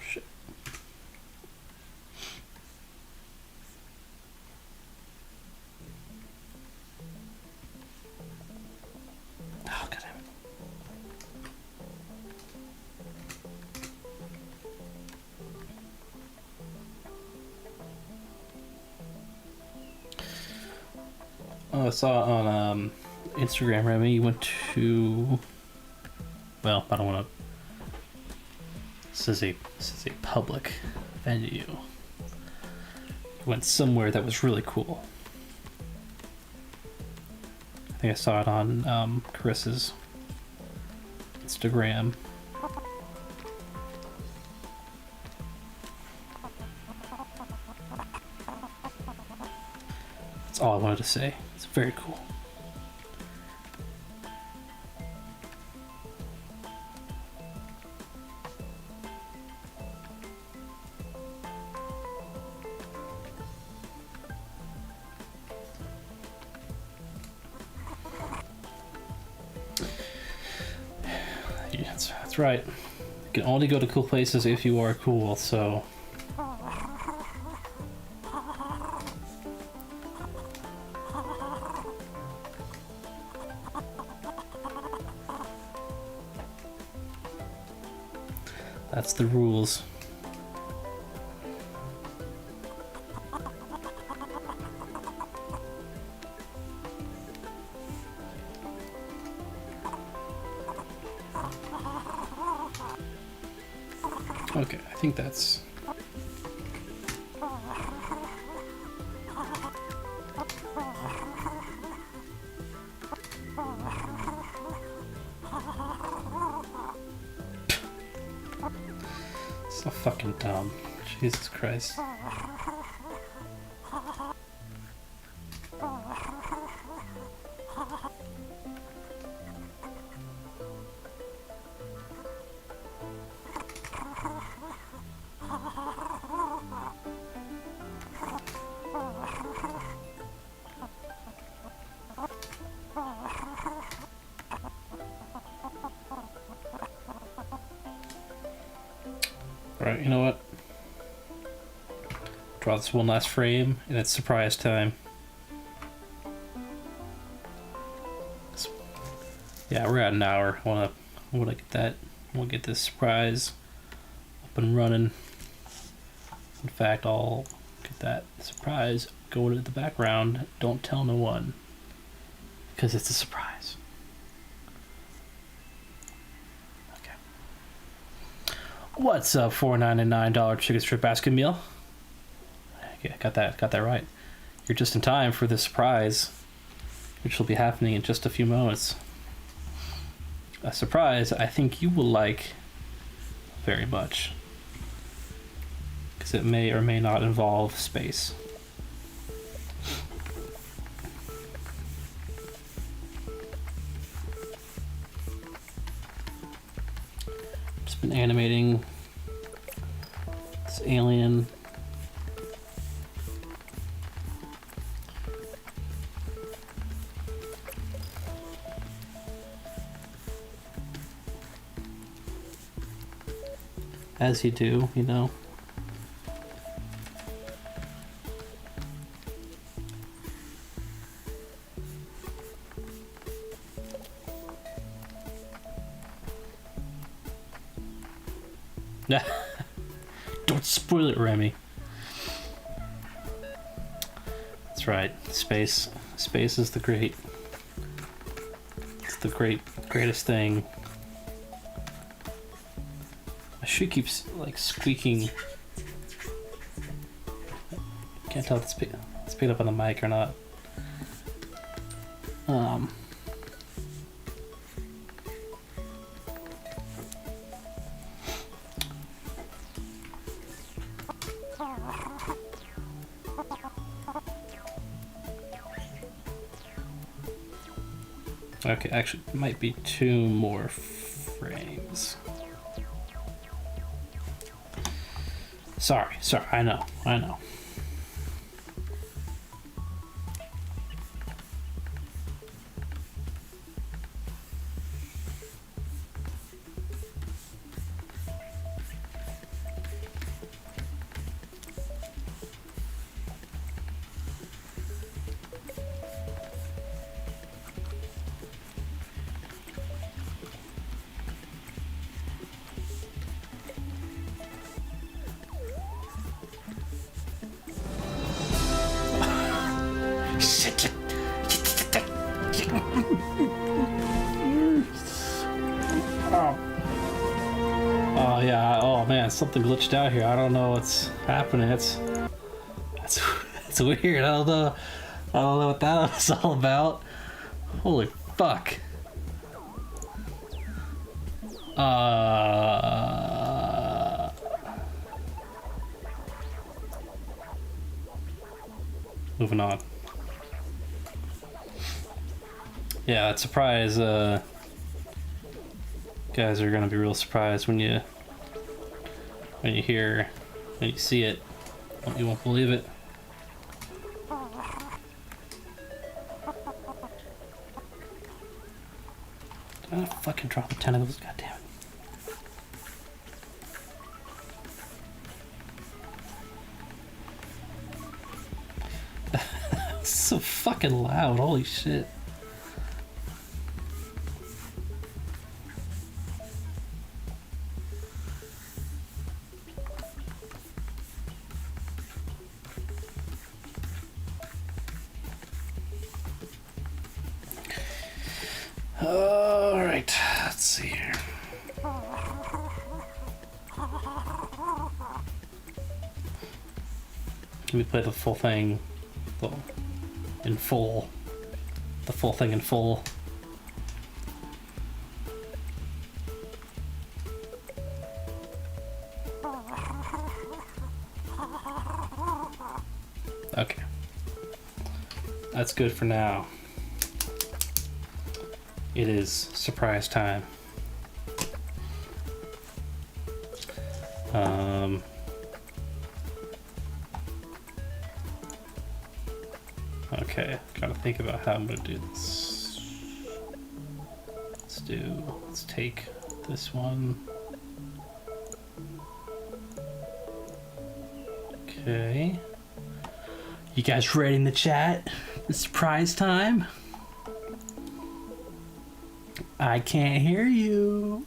Shit. Oh, God damn it. Oh, I saw on Instagram, Remy went to, well, I don't want to, this is a public venue. Went somewhere that was really cool. I think I saw it on Chris's Instagram. That's all I wanted to say. It's very cool. Yeah, that's right. You can only go to cool places if you are cool, so... That's the rules. Okay, I think that's... So fucking dumb. Jesus Christ. Alright, you know what? Draw this one last frame, and it's surprise time. Yeah, we're at an hour. I wanna get that. We'll get this surprise up and running. In fact, I'll get that surprise going into the background. Don't tell no one, because it's a surprise. What's up, $4.99 chicken strip basket meal? Yeah, got that right. You're just in time for the surprise, which will be happening in just a few moments. A surprise I think you will like very much, because it may or may not involve space. Just been animating this alien. As you do, you know. Don't spoil it, Remy. That's right. Space is the greatest thing. My shoe keeps like squeaking. Can't tell if it's picked up on the mic or not. Okay, actually, it might be 2 more frames. Sorry, I know. Oh yeah, oh man, something glitched out here. I don't know what's happening. It's weird. I don't know what that was all about. Holy fuck. Moving on. Yeah, that surprise, guys are gonna be real surprised when you see it. You won't believe it. I'm gonna fucking drop the tentacles, goddammit. It's so fucking loud, holy shit. Alright, let's see here. Can we play the full thing in full? The full thing in full. Okay. That's good for now. It is surprise time. Okay, gotta think about how I'm gonna do this. Let's take this one. Okay. You guys ready in the chat? It's surprise time? I can't hear you.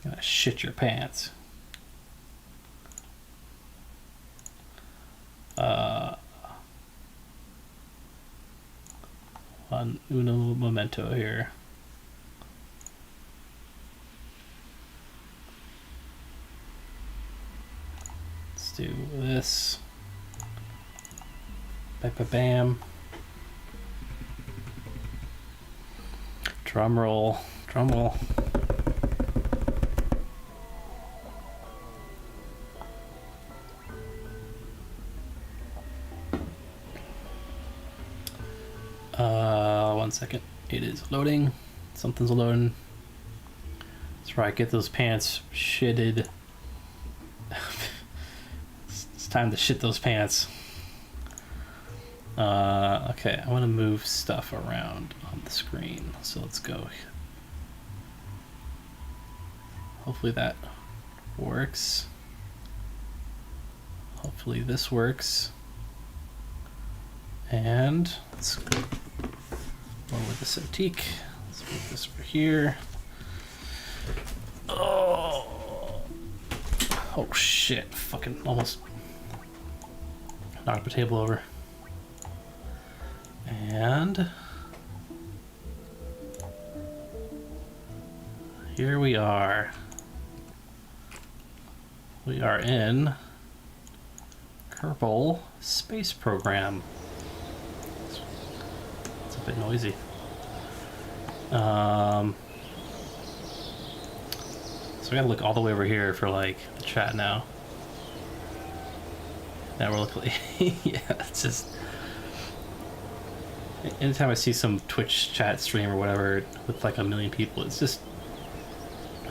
You're gonna shit your pants. On uno momento here. Let's do this. Bam. Drum roll. One second. It is loading. Something's loading. That's right. Get those pants shitted. It's time to shit those pants. Okay, I want to move stuff around on the screen, so let's go. Hopefully that works. Hopefully this works. And let's go with this antique. Let's move this over here. Oh shit! Fucking almost knocked the table over. And here we are. We are in Kerbal Space Program. It's a bit noisy. So we gotta look all the way over here for like the chat now. Now we're looking. Yeah, it's just. Anytime I see some Twitch chat stream or whatever with like 1 million people, it's just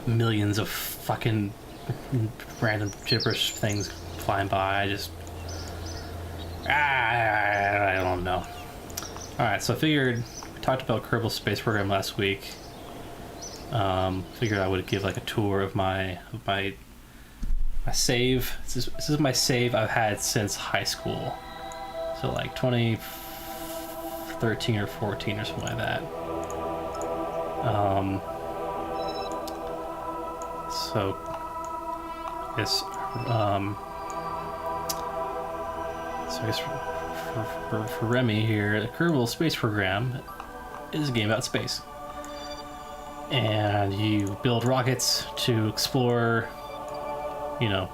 millions of fucking random gibberish things flying by. I don't know. Alright, so I figured we talked about Kerbal Space Program last week. Figured I would give like a tour of my save. This is my save I've had since high school. So like 2013 or 14 or something like that. So I guess for Remy here, the Kerbal Space Program is a game about space. And you build rockets to explore, you know,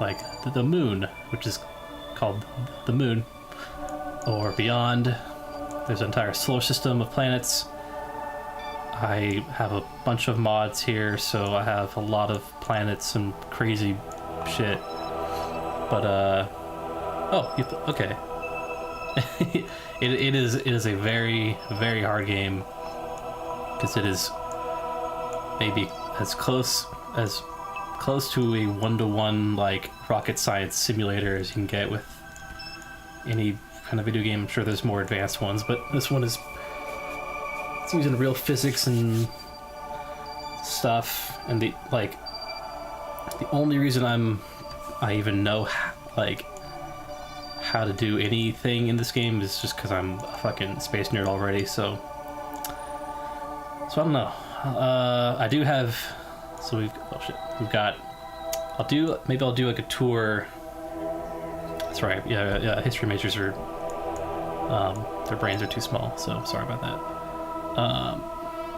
like the moon, which is called the moon, or beyond. There's an entire solar system of planets. I have a bunch of mods here, so I have a lot of planets and crazy shit. But, okay. it is a very, very hard game, because it is maybe as close to a one-to-one like rocket science simulator as you can get with any kind of video game. I'm sure there's more advanced ones, but this one is, it's using real physics and stuff, and the only reason I even know how to do anything in this game is just because I'm a fucking space nerd already. So I don't know. I do have. So we've got. I'll do like a tour. That's right. Yeah. History majors are. Their brains are too small, so sorry about that.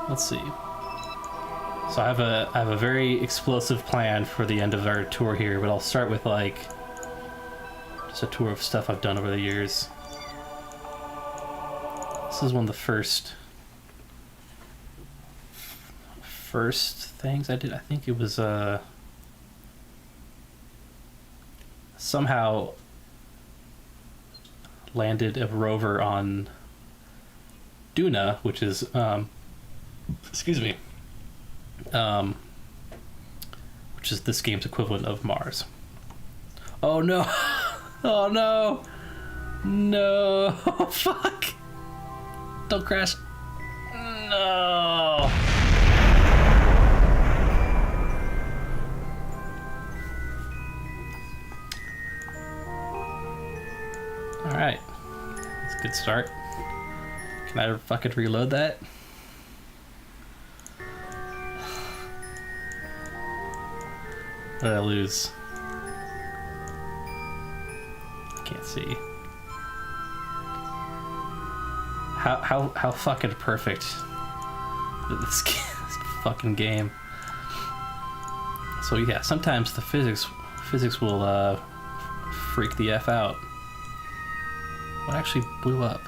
Let's see. So I have a very explosive plan for the end of our tour here, but I'll start with like just a tour of stuff I've done over the years. This is one of the first things I did. I think it was somehow landed a rover on Duna, which is excuse me, which is this game's equivalent of Mars. Oh no. Oh no. No. Fuck. Don't crash. No. Alright. That's a good start. Can I fucking reload that? What did I lose? I can't see. How fucking perfect this fucking game. So yeah, sometimes the physics will freak the F out. What actually blew up?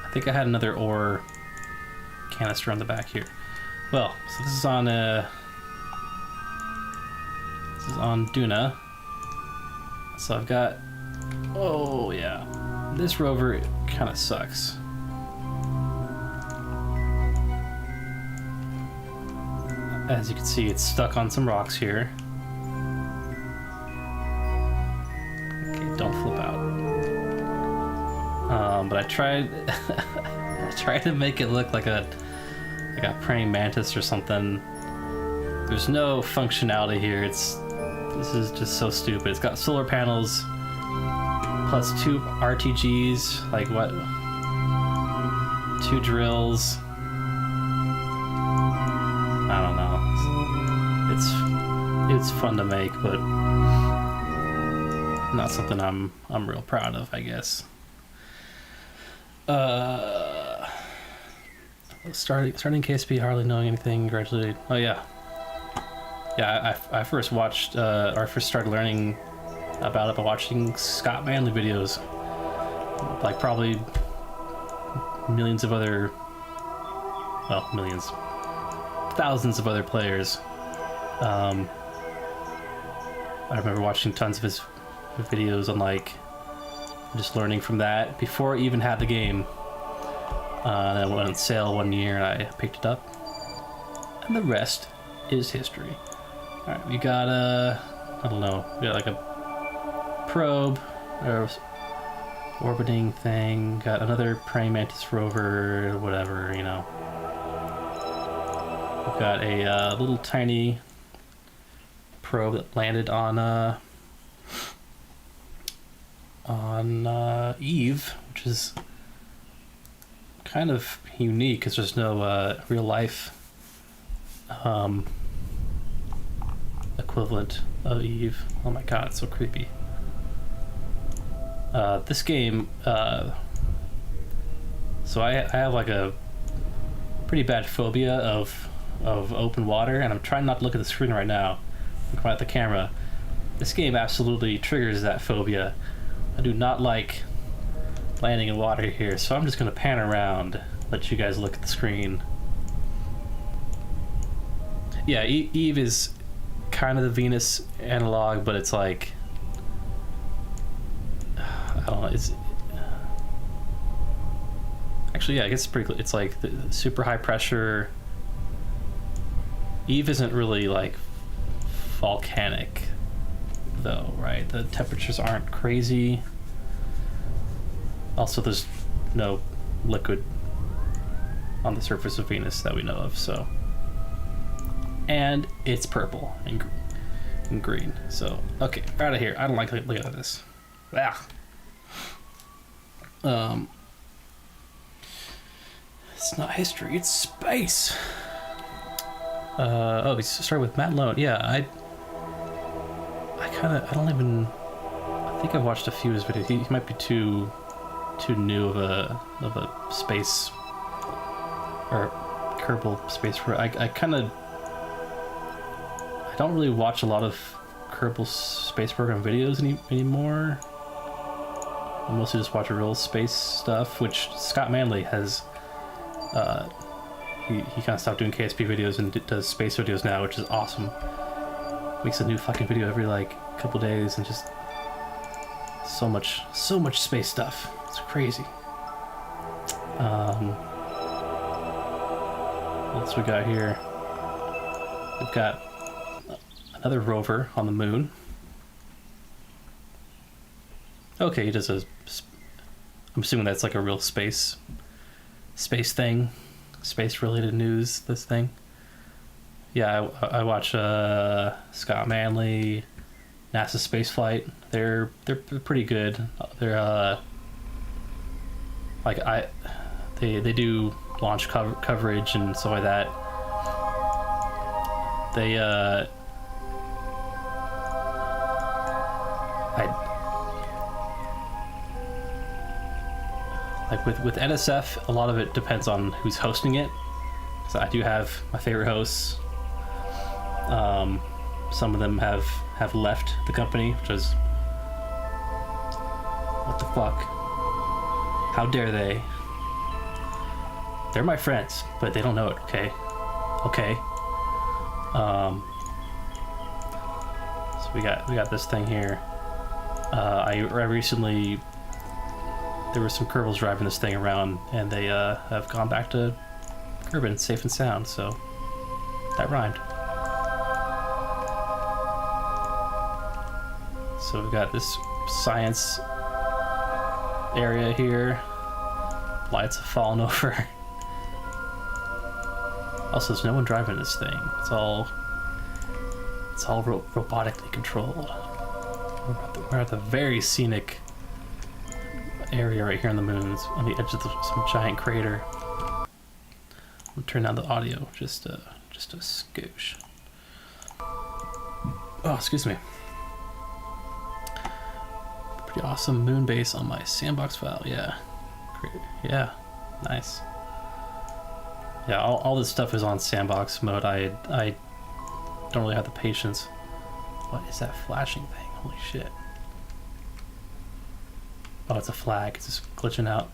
I think I had another ore canister on the back here. Well, so this is on Duna. So I've got, oh yeah, this rover kind of sucks. As you can see, it's stuck on some rocks here. Okay, don't flip out. But I tried I tried to make it look like a praying mantis or something. There's no functionality here. This is just so stupid. It's got solar panels plus 2 RTGs, like what? 2 drills. I don't know. It's fun to make, but not something I'm real proud of, I guess. Starting KSP, hardly knowing anything, gradually. Oh yeah. Yeah, I first watched, or I first started learning about it by watching Scott Manley videos. Like probably millions of other, well, millions, thousands of other players. I remember watching tons of his videos on like, just learning from that before I even had the game. And it went on sale one year and I picked it up. And the rest is history. Alright, we got I don't know, we got like a probe, or orbiting thing, got another praying mantis rover, whatever, you know. We've got a little tiny probe that landed on Eve, which is kind of unique because there's no real life equivalent of Eve. Oh my god, it's so creepy. This game, so I have like a pretty bad phobia of open water, and I'm trying not to look at the screen right now. I'm at the camera. This game absolutely triggers that phobia. I do not like landing in water here, so I'm just gonna pan around, let you guys look at the screen. Yeah, Eve is kind of the Venus analog, but it's like, I don't know. It's actually, yeah, I guess it's pretty. It's like the super high pressure. Eve isn't really like volcanic, though, right? The temperatures aren't crazy. Also, there's no liquid on the surface of Venus that we know of, so. And it's purple and green. So, okay, out of here. I don't like looking at this. Ah. It's not history, it's space. Oh, we started with Matt Lone. Yeah, I think I've watched a few of his videos. He might be too new of a space or Kerbal space for. I don't really watch a lot of Kerbal Space Program videos anymore. I mostly just watch real space stuff, which Scott Manley has. He kind of stopped doing KSP videos and does space videos now, which is awesome. Makes a new fucking video every like couple days and just so much space stuff. It's crazy. What else we got here? We've got another rover on the moon. Okay, he does a. I'm assuming that's like a real space thing, space related news. This thing. Yeah, I watch Scott Manley, NASA Spaceflight. They're pretty good. They're like they do launch coverage and stuff like that. They like with NSF, a lot of it depends on who's hosting it. So I do have my favorite hosts. Some of them have left the company, which is what the fuck? How dare they? They're my friends, but they don't know it. Okay. So we got this thing here. I recently. There were some Kerbals driving this thing around, and they have gone back to Kerbin safe and sound, so that rhymed. So we've got this science area here. Lights have fallen over. Also, there's no one driving this thing. It's all robotically controlled. We're at the very scenic area right here on the moon. It's on the edge of some giant crater. I'll turn down the audio just a skoosh. Oh, excuse me. Pretty awesome moon base on my sandbox file. Yeah, great. Yeah, nice. Yeah, all this stuff is on sandbox mode. I don't really have the patience. What is that flashing thing? Holy shit. Oh, it's a flag. It's just glitching out.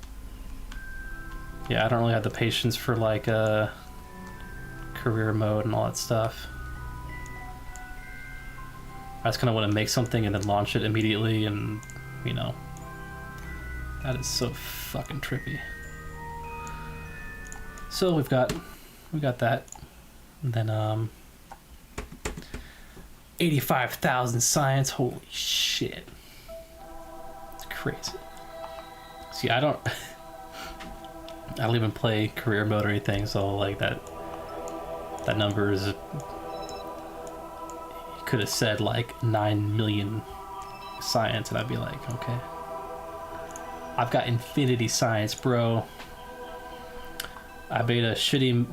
Yeah, I don't really have the patience for like career mode and all that stuff. I just kind of want to make something and then launch it immediately, and you know, that is so fucking trippy. So we've got that, and then 85,000 science. Holy shit, it's crazy. See, I don't even play career mode or anything, so like that number is. You could have said like 9 million science, and I'd be like, okay, I've got infinity science, bro. I made a shitty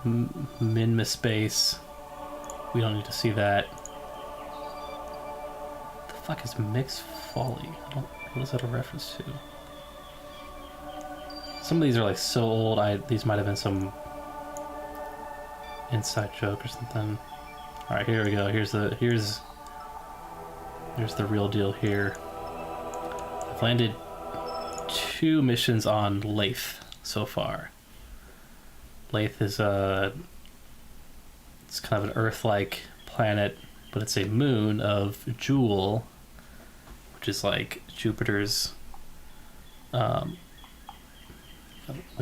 Minma space. We don't need to see that. The fuck is mixed folly? What is that a reference to? Some of these are like so old. These might have been some inside joke or something. All right, here we go. Here's the real deal here. I've landed 2 missions on Lathe so far. Lathe is it's kind of an Earth-like planet, but it's a moon of Jool, which is like Jupiter's like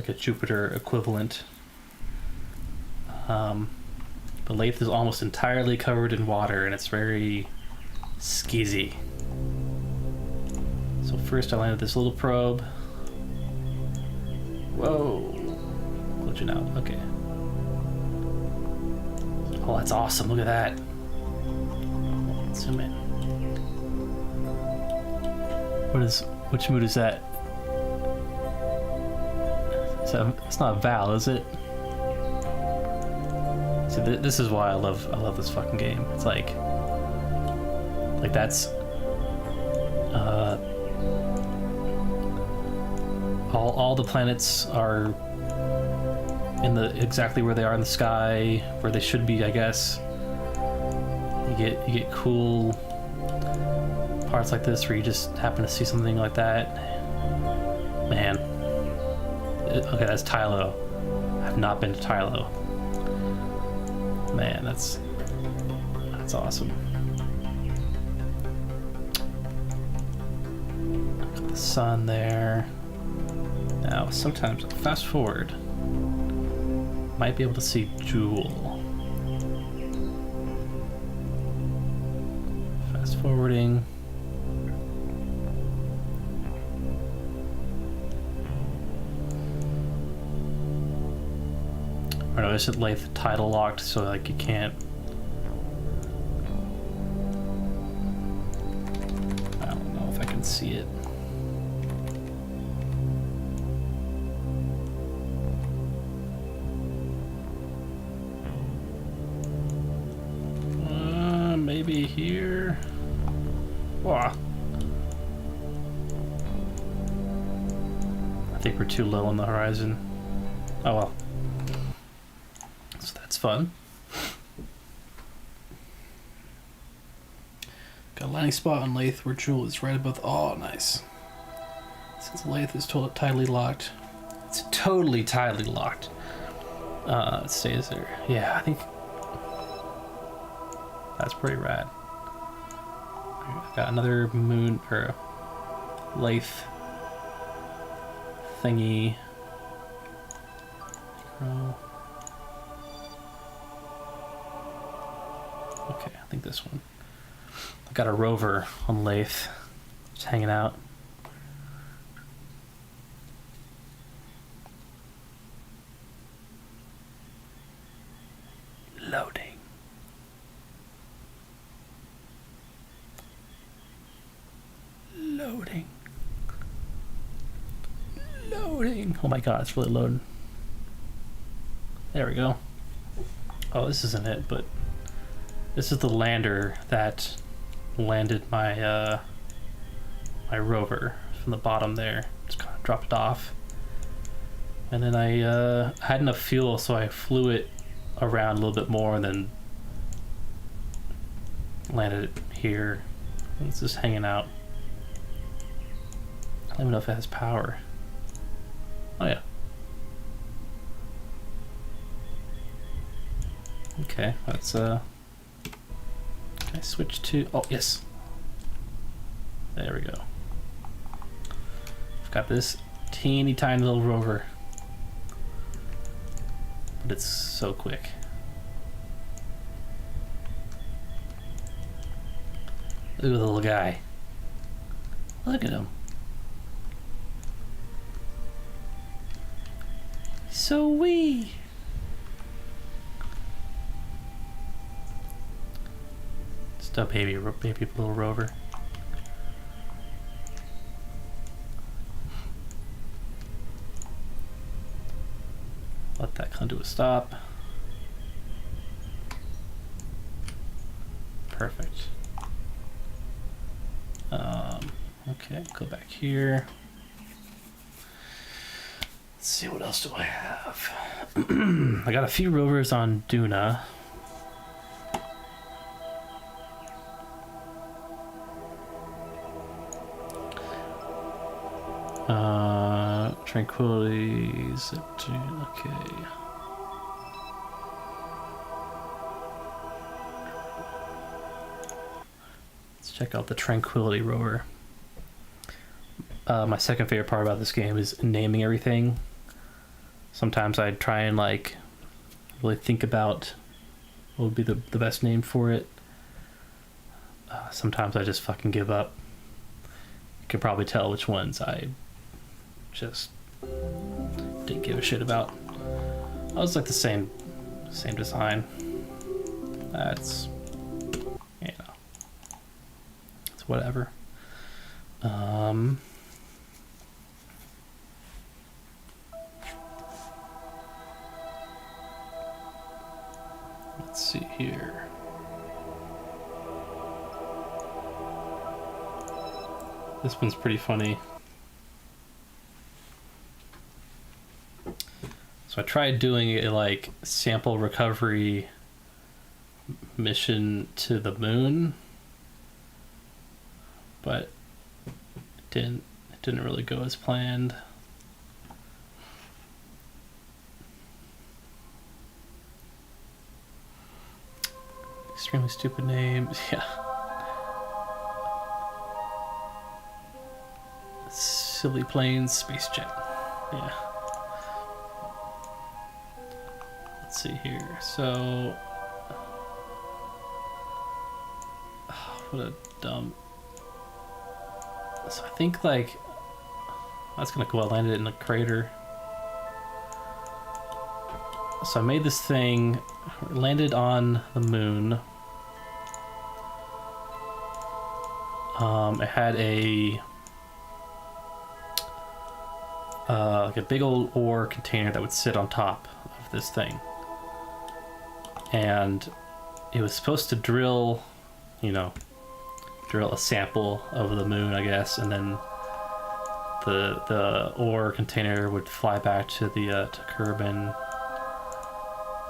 a Jupiter equivalent. The Lathe is almost entirely covered in water, and it's very skeezy. So first I landed this little probe. Whoa. Glitching out. Okay. Oh, that's awesome. Look at that. Zoom in. Which mood is that? It's not Val, is it? See, this is why I love this fucking game. It's like that's all the planets are in exactly where they are in the sky, where they should be, I guess. You get cool parts like this where you just happen to see something like that. Man. Okay, that's Tylo. I've not been to Tylo. Man, that's awesome. Got the sun there. Now, sometimes fast forward. Might be able to see Jewel. Fast forwarding. Or no, is it like tidal locked, so like you can't? I don't know if I can see it. Maybe here. Whoa. I think we're too low on the horizon. Oh well. So that's fun. Got a landing spot on Lathe where Jewel is right above. Oh, nice. Since Lathe is tidally locked, it's totally tidally locked. It stays there. Yeah, I think that's pretty rad. I got another moon or Lathe thingy. Okay, I think this one. I got a rover on Lathe, just hanging out. Loading. Loading. Loading. Oh my god, it's really loading. There we go. Oh, this isn't it, but this is the lander that landed my my rover from the bottom there. Just kind of dropped it off. And then I had enough fuel, so I flew it around a little bit more and then landed it here. It's just hanging out. I don't even know if it has power. Oh yeah. Okay, let's can I switch to, oh yes. There we go. I've got this teeny tiny little rover. But it's so quick. Look at the little guy. Look at him. So wee. Just a baby little rover. Let that come to a stop. Perfect. Okay, go back here. Let's see, what else do I have? I got a few rovers on Duna. Tranquility, okay. Let's check out the Tranquility rover. my second favorite part about this game is naming everything. Sometimes I try and like really think about what would be the best name for it. Sometimes I just fucking give up. You can probably tell which ones I just didn't give a shit about. I was like the same design. That's, you know, it's whatever. Let's see here. This one's pretty funny. So I tried doing a like sample recovery mission to the moon, but it didn't really go as planned. Extremely stupid names, yeah. Silly Planes Space Jet, yeah. Let's see here, so... Oh, what a dumb... So I think, like... That's gonna go, I landed it in a crater. So I made this thing, landed on the moon. It had like a big old ore container that would sit on top of this thing. And it was supposed to drill, you know, drill a sample of the moon, I guess, and then the ore container would fly back to the to Kerbin.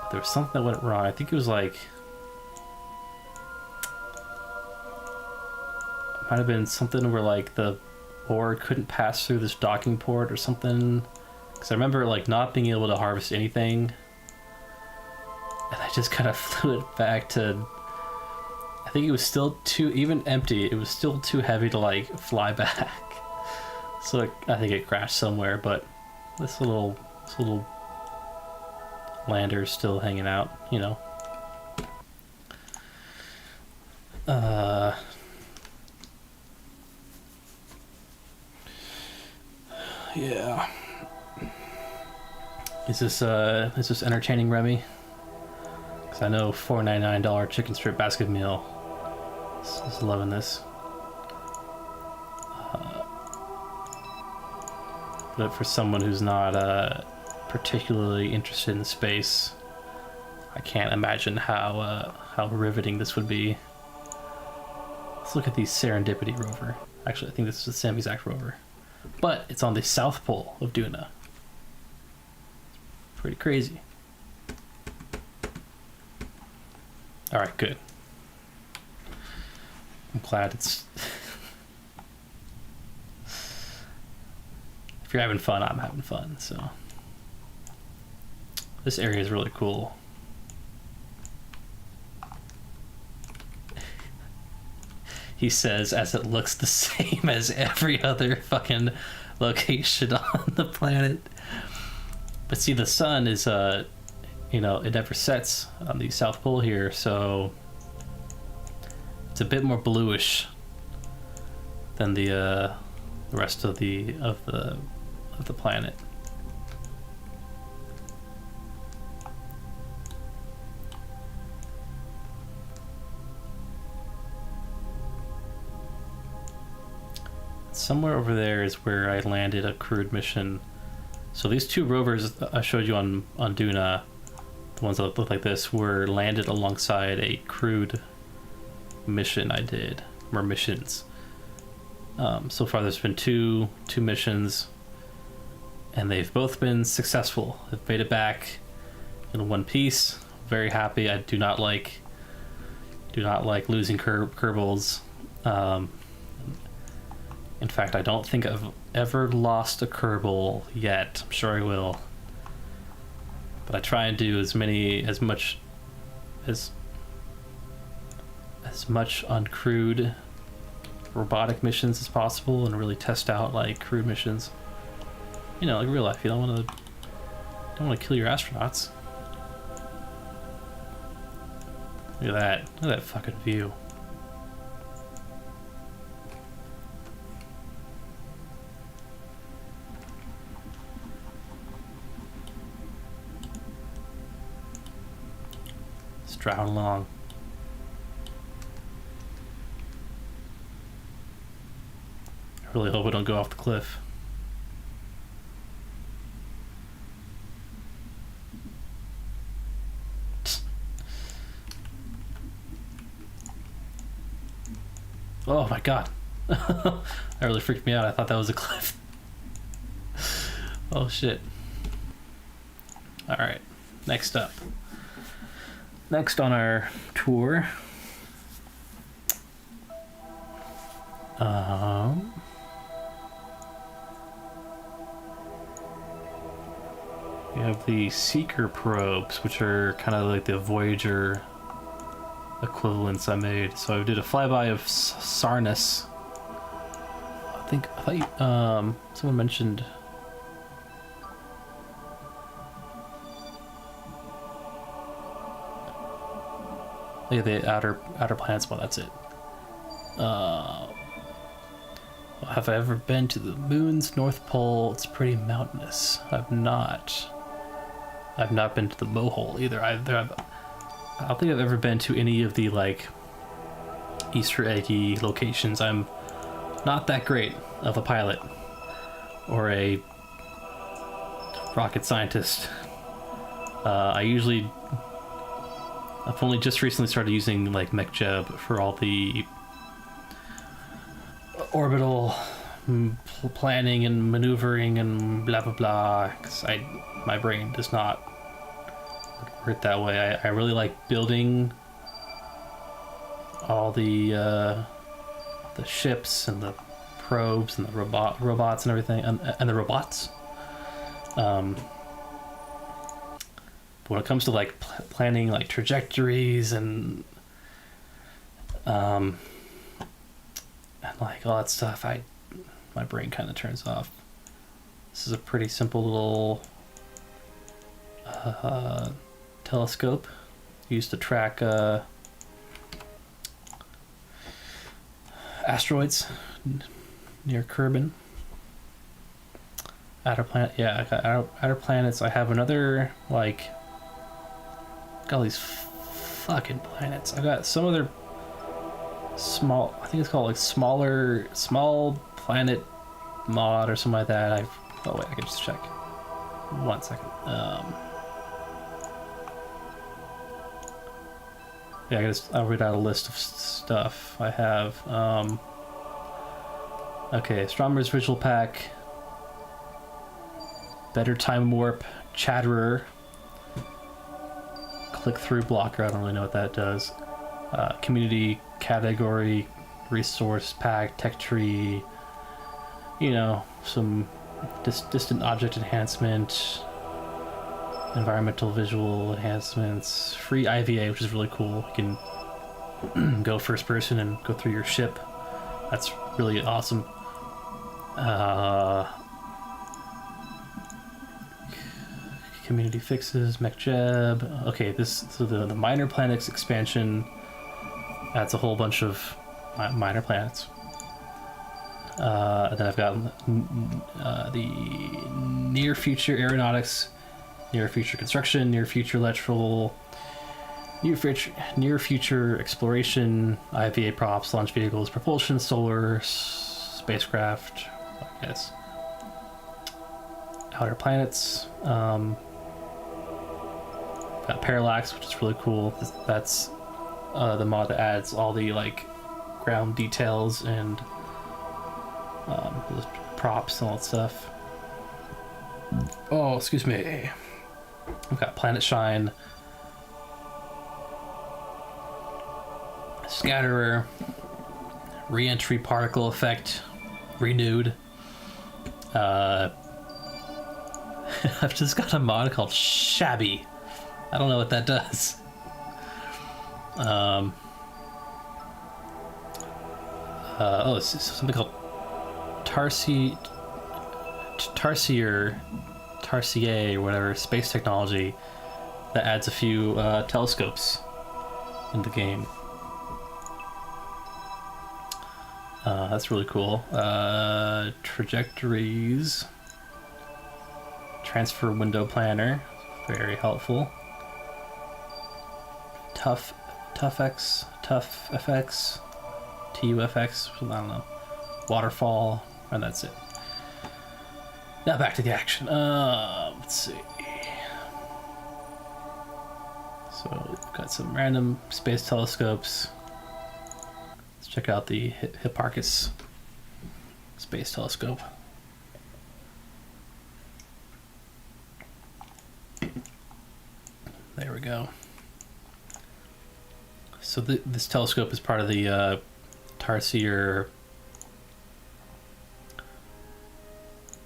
But there was something that went wrong. I think it was like, it might have been something where like the ore couldn't pass through this docking port or something. Because I remember like not being able to harvest anything. And I just kind of flew it back to, I think it was still too, even empty, it was still too heavy to like fly back. So I think it crashed somewhere, but this little lander is still hanging out, you know. Yeah. Is this entertaining, Remy? Because I know $4.99 chicken strip basket meal is loving this. But for someone who's not particularly interested in space, I can't imagine how riveting this would be. Let's look at the Serendipity rover. Actually, I think this is the same exact rover, but it's on the South Pole of Duna. Pretty crazy. All right, good. I'm glad it's. If you're having fun, I'm having fun. So this area is really cool. He says, as it looks the same as every other fucking location on the planet. But see, the sun is, you know, it never sets on the South Pole here, so it's a bit more bluish than the rest of the planet. Somewhere over there is where I landed a crewed mission. So these two rovers I showed you on Duna, the ones that look like this, were landed alongside a crewed mission I did, or missions. So far there's been two missions, and they've both been successful. They've made it back in one piece. Very happy. I do not like losing Kerbals. In fact, I don't think I've ever lost a Kerbal yet. I'm sure I will. But I try and do as much uncrewed robotic missions as possible and really test out like crewed missions. You know, like real life. You don't want to kill your astronauts. Look at that. Look at that fucking view. It's driving along. I really hope we don't go off the cliff. Oh my god. That really freaked me out. I thought that was a cliff. Oh shit. Alright. Next up. Next on our tour. We have the Seeker probes, which are kind of like the Voyager equivalents I made. So I did a flyby of Sarnus. I thought you, someone mentioned. Yeah, the outer planets. Well, that's it. Have I ever been to the moon's north pole? It's pretty mountainous. I've not been to the Mohole either. I don't think I've ever been to any of the like Easter eggy locations. I'm not that great of a pilot or a rocket scientist. I've only just recently started using like MechJeb for all the orbital planning and maneuvering and blah blah blah, because my brain does not work that way. I really like building all the ships and the probes and the robots and everything, and the robots. But when it comes to like planning like trajectories and like all that stuff, my brain kind of turns off. This is a pretty simple little telescope used to track asteroids near Kerbin. Outer planet, yeah, I got outer planets. I have another like. Got all these fucking planets. I got some other small. I think it's called like small planet mod or something like that. Oh wait, I can just check. 1 second. Yeah, I'll read out a list of stuff I have. Okay, Astronomer's Visual Pack, Better Time Warp, Chatterer, Click-Through Blocker, I don't really know what that does, Community Category, Resource Pack, Tech Tree, you know, some Distant Object Enhancement, Environmental Visual Enhancements, free IVA, which is really cool. You can go first person and go through your ship. That's really awesome. Community fixes, MechJeb. Okay, so the Minor Planets expansion adds a whole bunch of minor planets. And then I've got the Near Future Aeronautics, Near Future Construction, Near Future Electrical, Near Future Exploration, IVA props, launch vehicles, propulsion, solar, spacecraft, I guess. Outer planets. Got Parallax, which is really cool. That's the mod that adds all the like ground details and those props and all that stuff. Oh, excuse me. We've got Planet Shine, Scatterer, Re-entry Particle Effect, Renewed. I've just got a mod called Shabby. I don't know what that does. This is something called Tarsier, or whatever, space technology that adds a few telescopes in the game. That's really cool. Trajectories, transfer window planner, very helpful. Tough FX, TUFX, I don't know. Waterfall, and that's it. Now back to the action. Let's see. So we've got some random space telescopes. Let's check out the Hipparchus space telescope. There we go. So this telescope is part of the Tarsier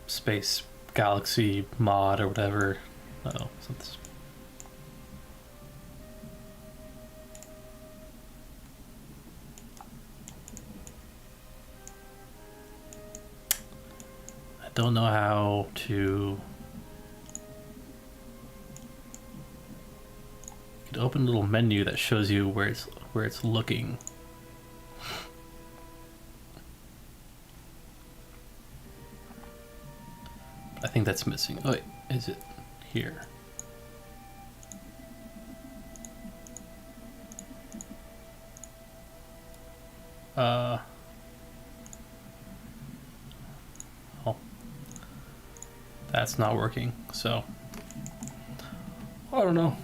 space galaxy mod or whatever. Uh-oh, something's... I don't know how to... You can open a little menu that shows you where it's looking. I think that's missing. Oh wait, is it here? Oh. That's not working, so I don't know.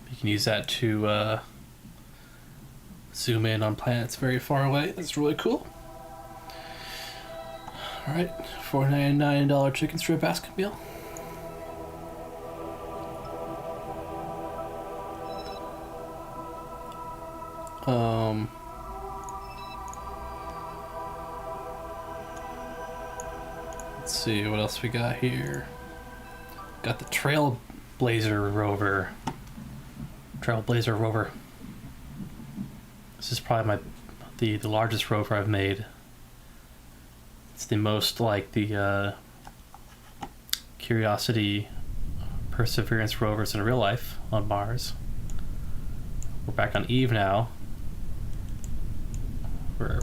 You can use that to zoom in on planets very far away. That's really cool. Alright, $4.99 chicken strip basket meal. Let's see what else we got here. Got the Trailblazer rover. This is probably the largest rover I've made. It's the most like the Curiosity, Perseverance rovers in real life on Mars. We're back on Eve now. Where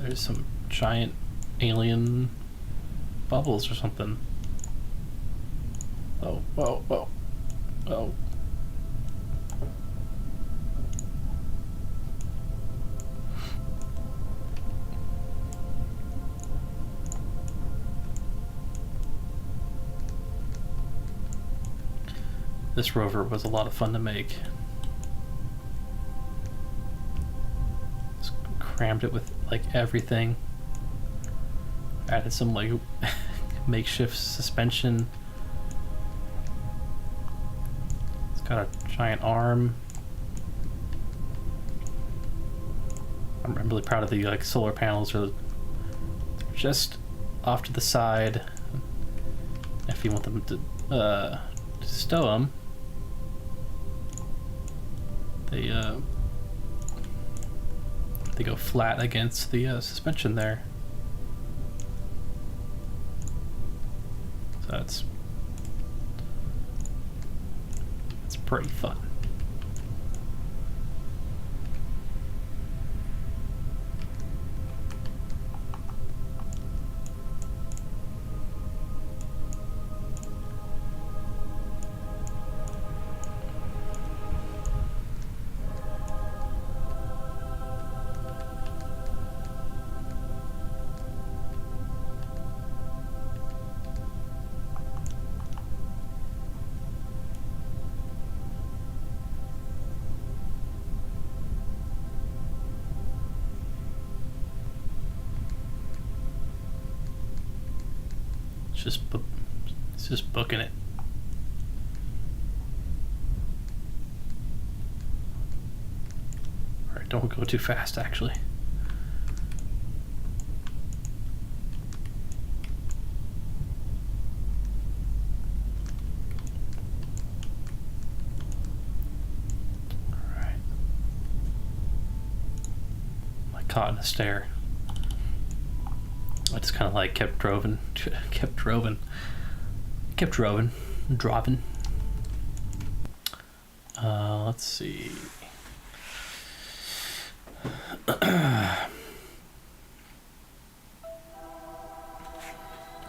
there's some giant alien bubbles or something. Oh. This rover was a lot of fun to make. Just crammed it with like everything. Added some like makeshift suspension. It's got a giant arm. I'm really proud of the like solar panels. Are just off to the side. If you want them to stow them. They go flat against the suspension there. So that's pretty fun. It's just booking it. Alright, don't go too fast actually. caught in a stare. I just kind of like kept droving. Let's see.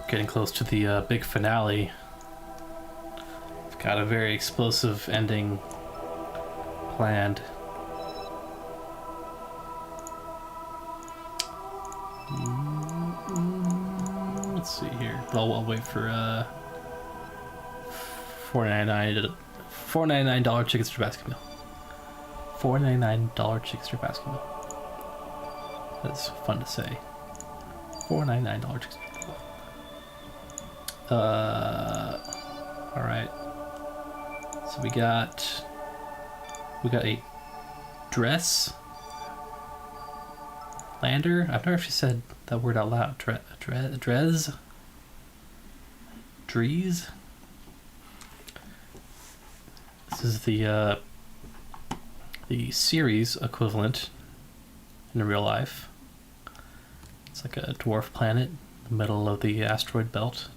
Getting close to the big finale. Got a very explosive ending planned. Let's see here. I'll wait for $4.99 chickens for basket meal. $4.99 chickens for basket meal. That's fun to say. $4.99 chickens for basket meal. All right. So we got a dress lander. I've never actually said that word out loud. Drees. This is the series equivalent in real life. It's like a dwarf planet in the middle of the asteroid belt.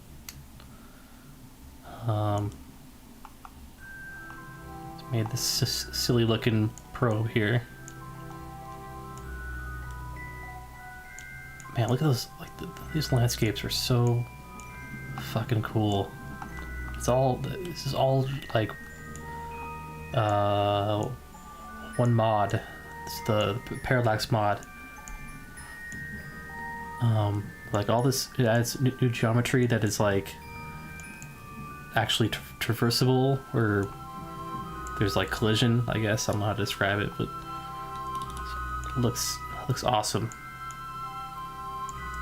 It's made this silly looking probe here. Man, look at those! Like these landscapes are so fucking cool. This is all like one mod. It's the parallax mod. Like all this, it adds new geometry that is like actually traversable, or there's like collision, I guess. I don't know how to describe it, but it looks awesome.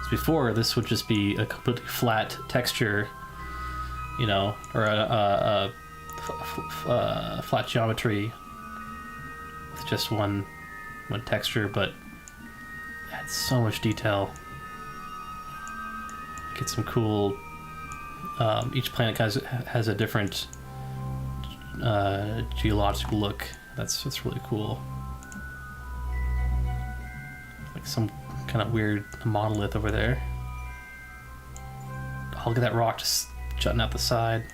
Before, this would just be a completely flat texture, you know, or a flat geometry with just one texture, but it adds so much detail. Get some cool. Each planet has a different geological look. That's really cool. Like some kind of weird monolith over there. Oh, look at that rock just jutting out the side.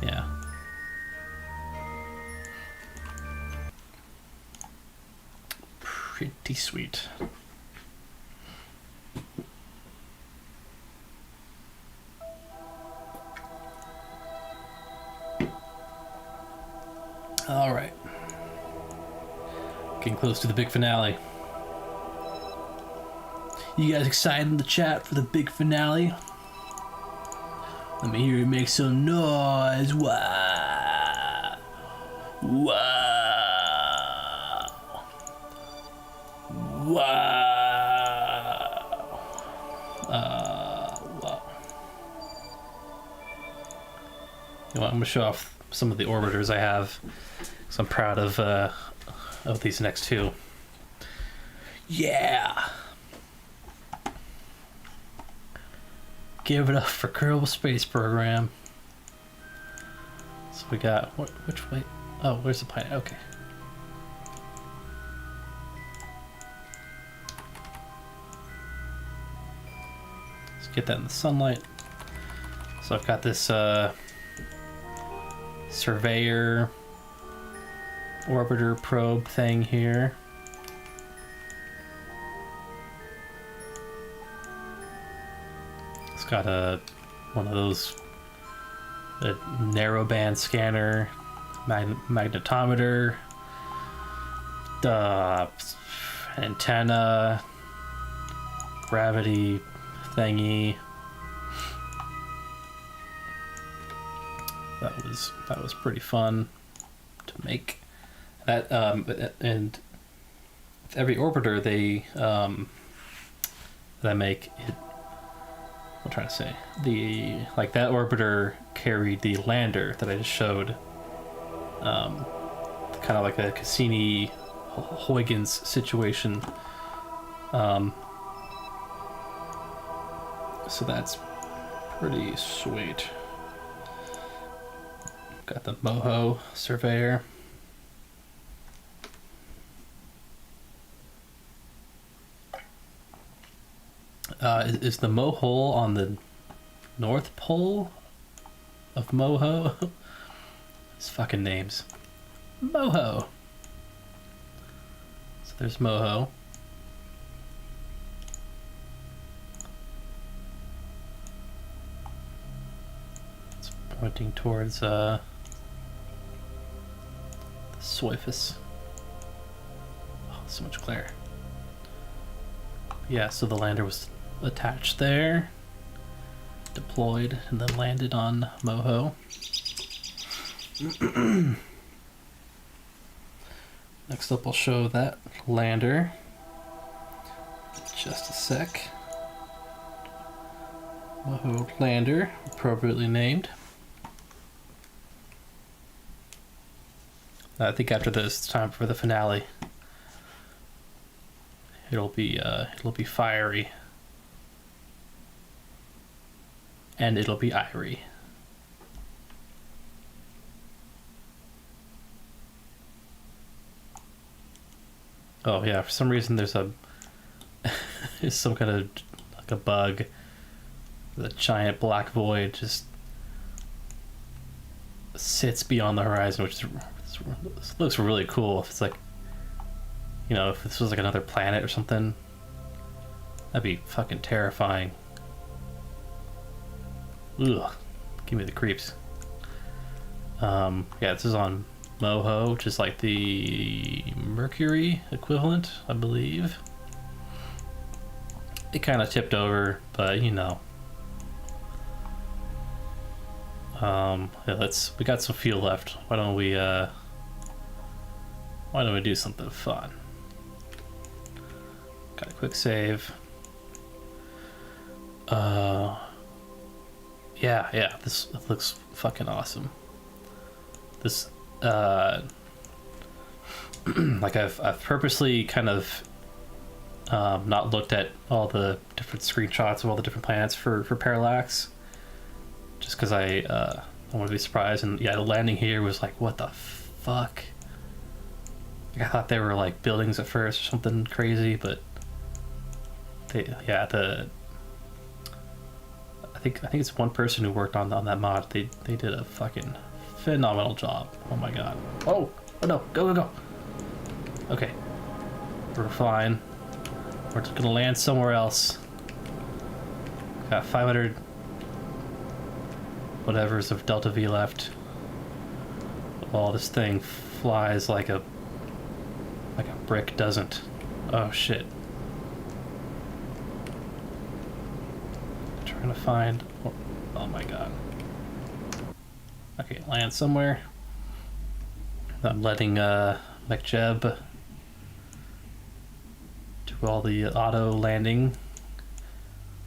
Yeah. Pretty sweet. All right. Getting close to the big finale. You guys excited in the chat for the big finale? Let me hear you make some noise. Wow. Wow. Wow. Wow. You know what, I'm gonna show off some of the orbiters I have, because I'm proud of these next two. Yeah. Give it up for Kerbal Space Program. So we got which way? Oh, where's the planet? Okay. Let's get that in the sunlight. So I've got this surveyor orbiter probe thing here. It's got one of those narrowband scanner, magnetometer, antenna, gravity thingy. That was pretty fun to make. That and with every orbiter that I make, it. I'm trying to say like that orbiter carried the lander that I just showed. Kind of like a Cassini-Huygens situation. So that's pretty sweet. Got the Moho surveyor. Is the Mohole on the North Pole of Moho? These fucking names. Moho. So there's Moho. It's pointing towards the Soifus. Oh, so much glare. Yeah, so the lander was attached there, deployed, and then landed on Moho. Next up, I'll show that lander. Just a sec. Moho lander, appropriately named. I think after this, it's time for the finale. It'll be fiery. And it'll be Irie. Oh yeah, for some reason there's there's some kind of like a bug. The giant black void just sits beyond the horizon, which looks really cool. If it's like, you know, if this was like another planet or something, that'd be fucking terrifying. Ugh, give me the creeps. Yeah, this is on Moho, which is like the Mercury equivalent, I believe. It kind of tipped over, but you know. Yeah, we got some fuel left. Why don't we do something fun? Got a quick save. Yeah, this looks fucking awesome. This, like I've purposely kind of not looked at all the different screenshots of all the different planets for Parallax, just because I want to be surprised. And yeah, the landing here was like, what the fuck? Like, I thought they were like buildings at first or something crazy, but I think it's one person who worked on that mod. They did a fucking phenomenal job. Oh my god. Oh no, go. Okay, we're fine. We're just gonna land somewhere else. Got 500 whatever's of Delta V left. Oh, this thing flies like a brick doesn't. Oh shit. Trying to find. Oh my god. Okay, land somewhere. I'm letting McJeb do all the auto landing.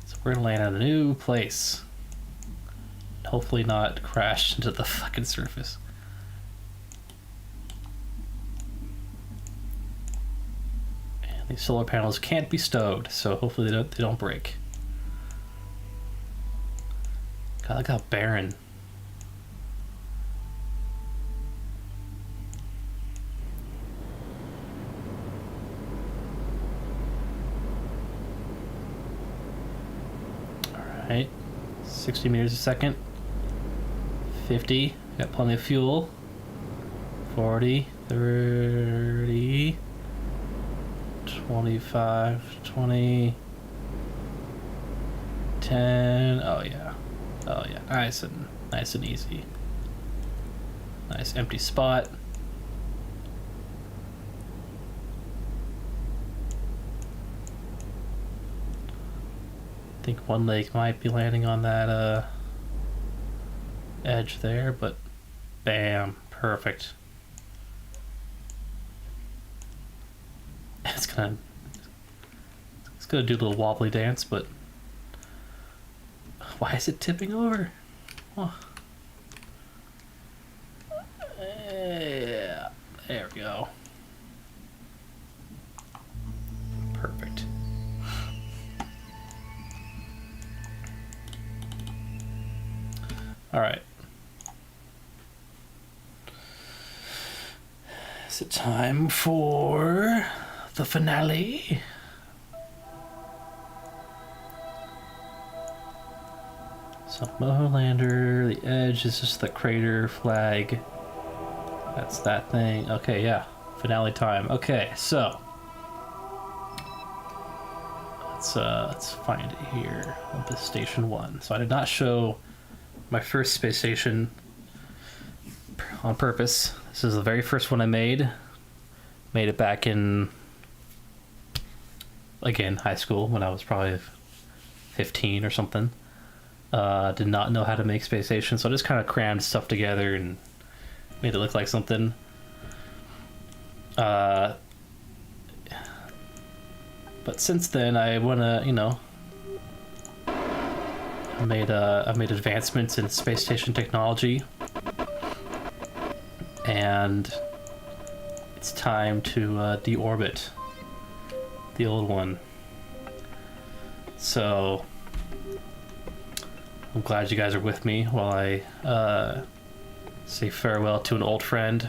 So we're gonna land on a new place. Hopefully not crash into the fucking surface. And these solar panels can't be stowed, so hopefully they don't break. God, look how barren. Alright, 60 meters a second. 50, got plenty of fuel. 40, 30, 25, 20, 10, oh yeah, nice and easy. Nice empty spot. I think one leg might be landing on that edge there, but bam, perfect. It's gonna do a little wobbly dance, but why is it tipping over? Oh. Yeah, there we go. Perfect. All right. Is it time for the finale? So Moho lander, the edge is just the crater flag. That's that thing. Okay, yeah. Finale time. Okay, so let's find it here. Olympus Station 1. So I did not show my first space station on purpose. This is the very first one I made. Made it back in, again, high school when I was probably 15 or something. Did not know how to make space stations, so I just kind of crammed stuff together and made it look like something. But since then, I wanna, you know, I made advancements in space station technology, and it's time to deorbit the old one. So I'm glad you guys are with me while I say farewell to an old friend.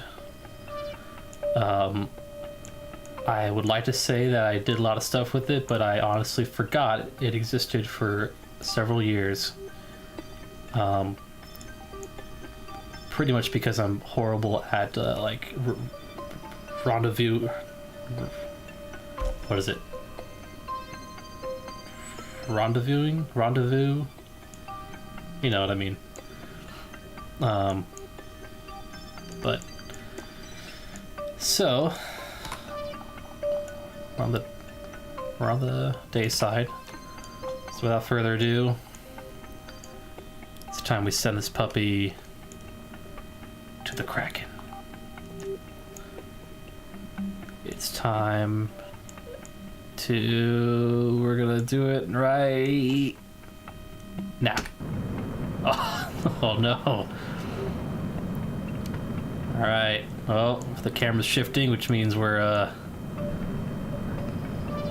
I would like to say that I did a lot of stuff with it, but I honestly forgot it existed for several years. Pretty much because I'm horrible at like rendezvous. What is it? Rendezvousing? Rendezvous? You know what I mean. But so we're on the day side. So without further ado, it's time we send this puppy to the Kraken. It's time to... we're gonna do it right now. Oh no. Alright, well, the camera's shifting, which means we are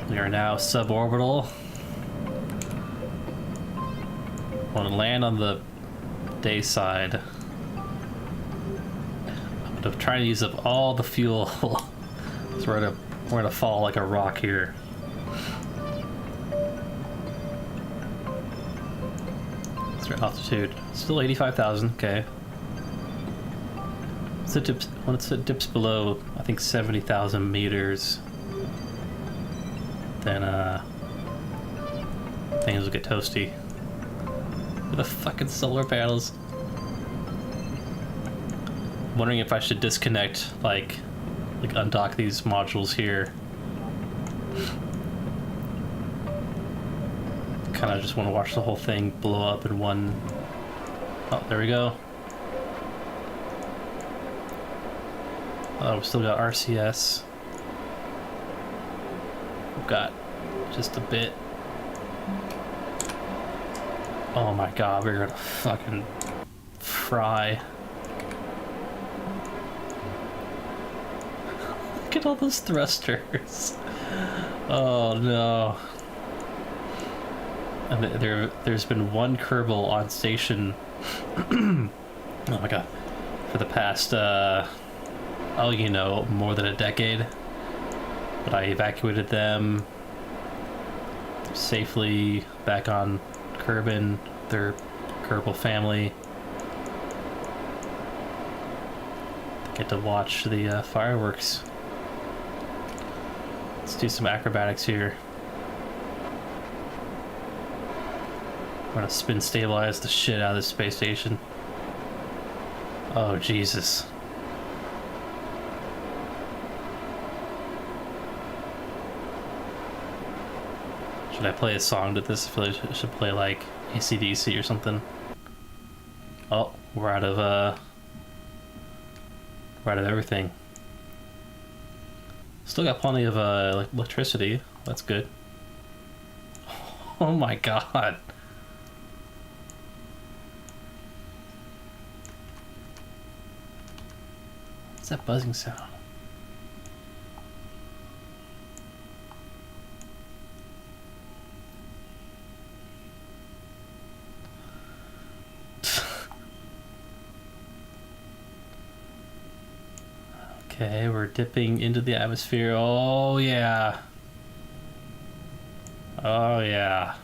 now suborbital. Want to land on the day side. I'm gonna try to use up all the fuel. So we're gonna fall like a rock here. What's our altitude? Still 85,000. Okay. So once it dips below, I think 70,000 meters, then things will get toasty. The fucking solar panels. I'm wondering if I should disconnect, like undock these modules here. Kind of just want to watch the whole thing blow up in one. Oh, there we go. Oh, we still got RCS. We've got just a bit. Oh my god, we're gonna fucking fry. Look at all those thrusters. Oh no. And there's been one Kerbal on station. Oh my god. For the past, oh, you know, more than a decade. But I evacuated them safely back on Kerbin, their Kerbal family. They get to watch the fireworks. Let's do some acrobatics here. We're gonna spin stabilize the shit out of this space station. Oh, Jesus. Should I play a song to this? I feel like I should play like AC/DC or something. Oh, we're out of everything. Still got plenty of electricity. That's good. Oh my god. What's that buzzing sound? Okay, we're dipping into the atmosphere. Oh yeah. Oh yeah.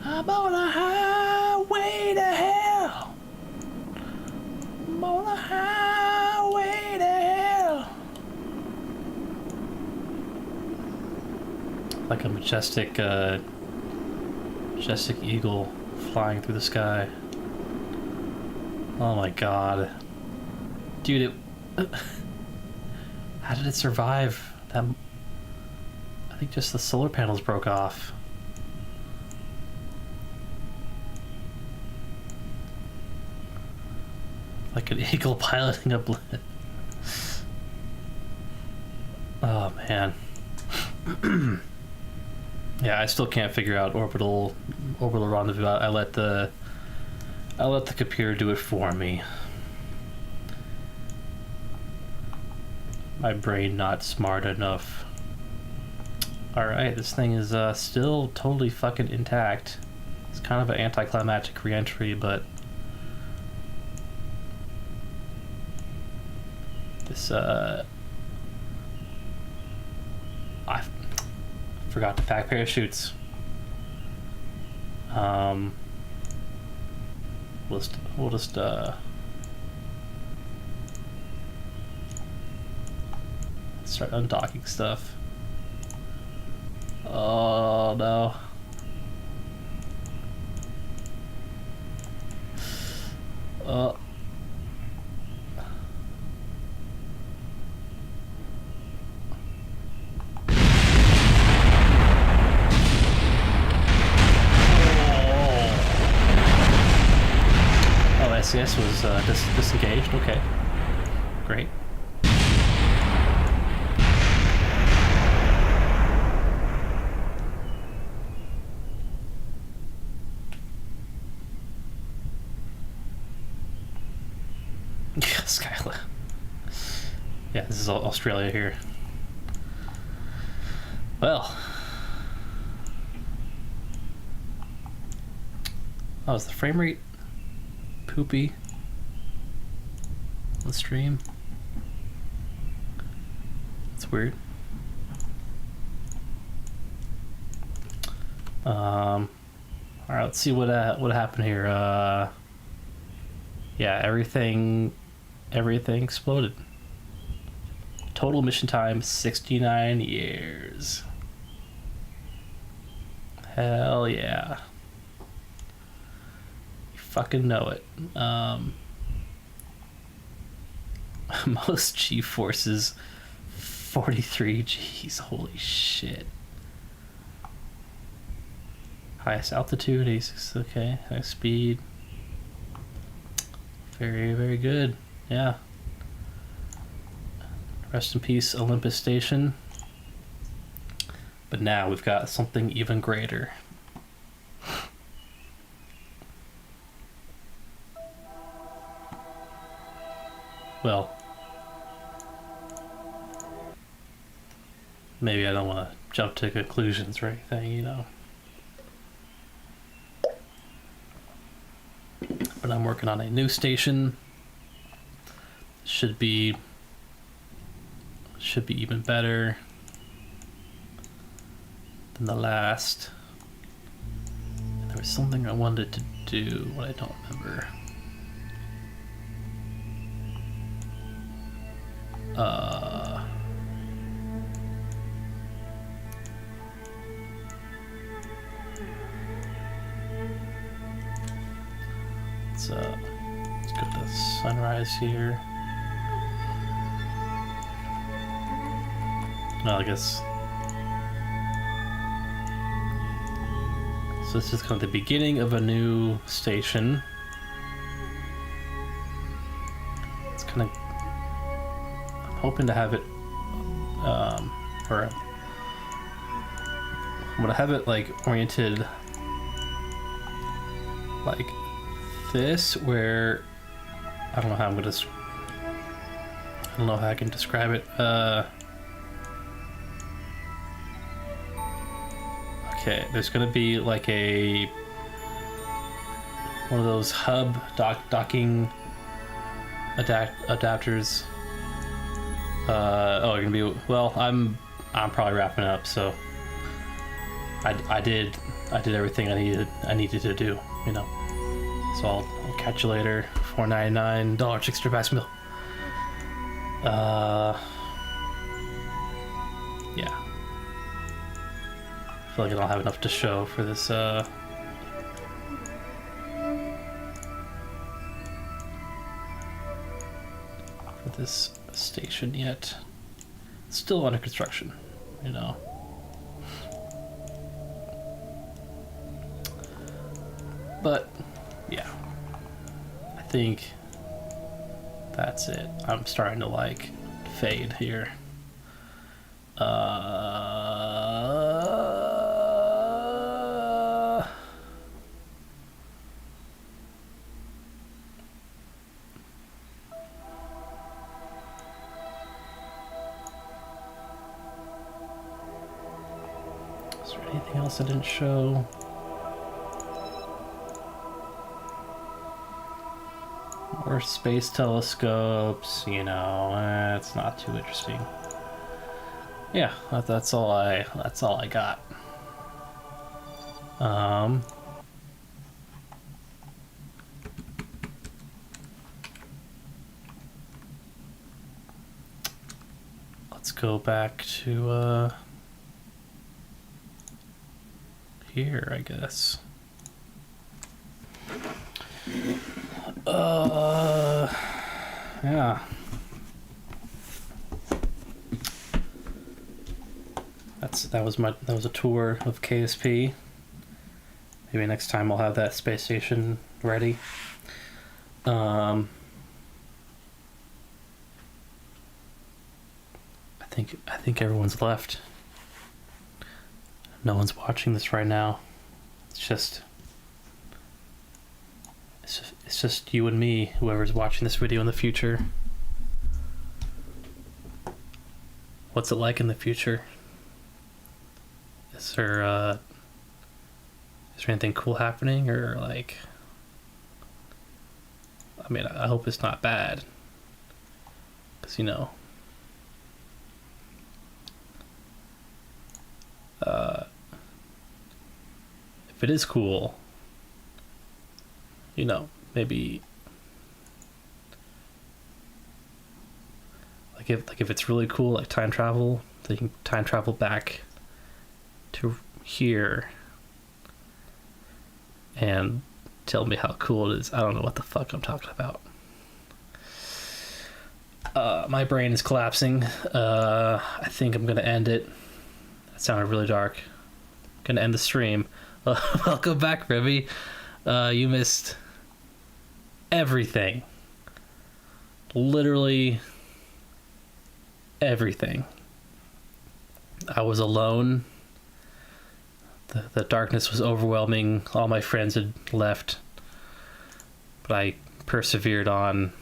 I'm on a highway to hell. I'm on a highway to hell. Like a majestic eagle flying through the sky. Oh my god. Dude, how did it survive? That, I think just the solar panels broke off. Like an eagle piloting a blip. Oh man. Yeah, I still can't figure out orbital rendezvous. I let the computer do it for me. My brain not smart enough. Alright, this thing is still totally fucking intact. It's kind of an anticlimactic re-entry, but this I forgot to pack parachutes. We'll just start undocking stuff. Oh no. SCS was disengaged. Okay, great. Skyla. Yeah, this is Australia here. Well, oh, is the frame rate poopy on the stream? That's weird. All right, let's see what happened here. Yeah, everything exploded. Total mission time 69 years. Hell yeah. You fucking know it. Most G forces 43 Gs. Holy shit. Highest altitude 86. Okay, high speed. Very, very good. Yeah. Rest in peace, Olympus Station. But now we've got something even greater. Well, maybe I don't want to jump to conclusions or anything, you know. But I'm working on a new station. Should be even better than the last. And there was something I wanted to do, what I don't remember. Let's go to sunrise here. No, I guess. So this is kind of the beginning of a new station. It's kind of. I'm hoping to have it, or I'm gonna have it like oriented like this, where I don't know how I'm gonna. I don't know how I can describe it. Okay, there's gonna be like one of those hub docking adapters. Oh, you're gonna be, well, I'm probably wrapping up, so I did I did everything I needed to do, you know. So I'll catch you later. $4.99 extra pass meal. Yeah. I feel like I don't have enough to show for this for this station yet. It's still under construction, you know. But yeah, I think that's it. I'm starting to like fade here. Is there anything else I didn't show? Or space telescopes, you know, it's not too interesting. Yeah, that's all I got. Let's go back to here, I guess. Yeah. That was a tour of KSP. Maybe next time I'll have that space station ready. I think everyone's left. No one's watching this right now. It's just you and me, whoever's watching this video in the future. What's it like in the future? Is there anything cool happening, or like, I mean, I hope it's not bad, because, you know, if it is cool, you know, maybe like if it's really cool, like time travel, so you can time travel back to here and tell me how cool it is. I don't know what the fuck I'm talking about. My brain is collapsing. I think I'm gonna end it. That sounded really dark. Gonna end the stream. Welcome back, Ribby. You missed everything. Literally everything. I was alone. The darkness was overwhelming. All my friends had left, but I persevered on.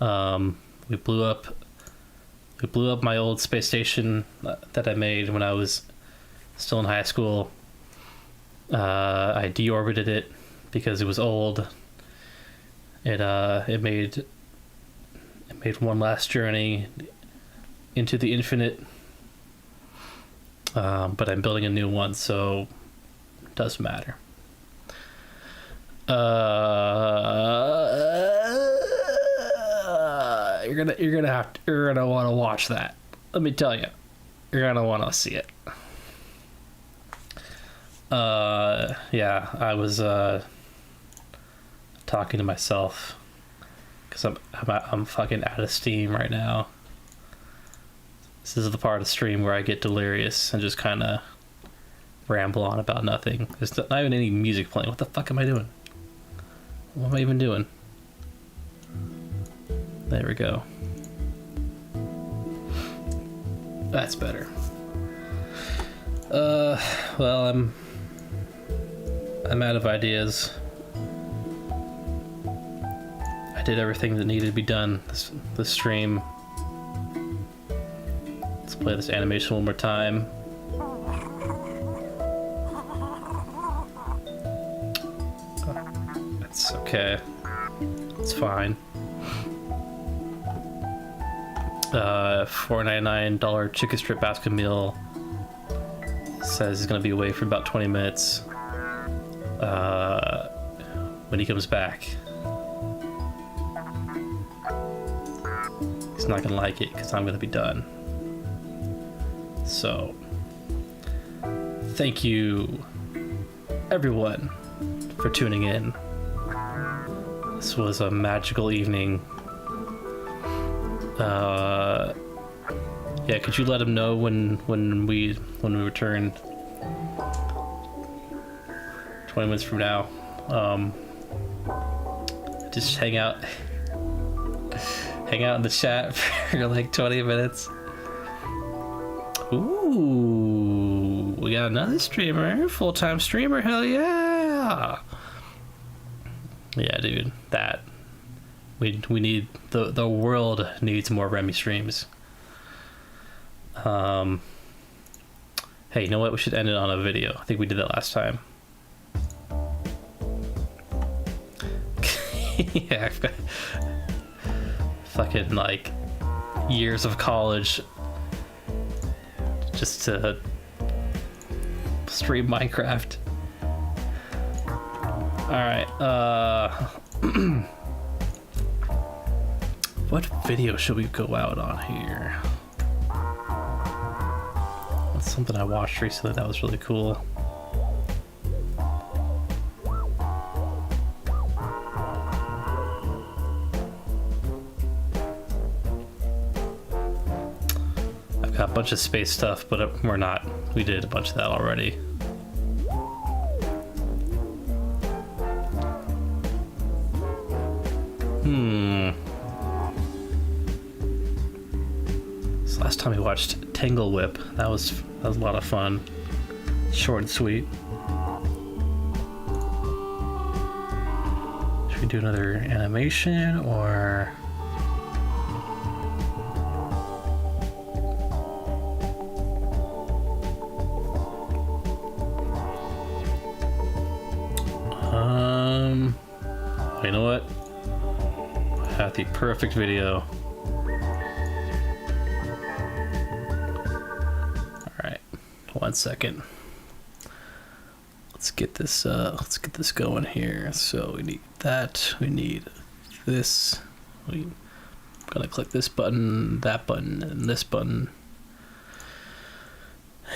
We blew up my old space station that I made when I was still in high school. I deorbited it because it was old. It made one last journey into the infinite. But I'm building a new one, so it doesn't matter. You're gonna want to watch that. Let me tell you, you're gonna want to see it. Yeah, I was talking to myself because I'm fucking out of steam right now. This is the part of the stream where I get delirious and just kind of ramble on about nothing. There's not even any music playing. What the fuck am I doing? What am I even doing? There we go. That's better. Well, I'm out of ideas. I did everything that needed to be done this stream. Let's play this animation one more time. That's okay. It's fine. $4.99 chicken strip basket meal says he's gonna be away for about 20 minutes. When he comes back, he's not gonna like it because I'm gonna be done. So, thank you, everyone, for tuning in. This was a magical evening. Yeah, could you let him know when we return? 20 minutes from now. Just hang out in the chat for like 20 minutes. Ooh, we got another streamer, full-time streamer. Hell yeah! Yeah, dude, that we need the world needs more Remy streams. Hey, you know what? We should end it on a video. I think we did that last time. Yeah, I've got fucking like years of college just to stream Minecraft. Alright, what video should we go out on here? That's something I watched recently that was really cool. I've got a bunch of space stuff, but we're not. We did a bunch of that already. So last time we watched Tangle Whip. That was a lot of fun. Short and sweet. Should we do another animation or? You know what? I have the perfect video. Alright, 1 second. Let's get this going here. So we need that, we need this. I'm gonna click this button, that button, and this button.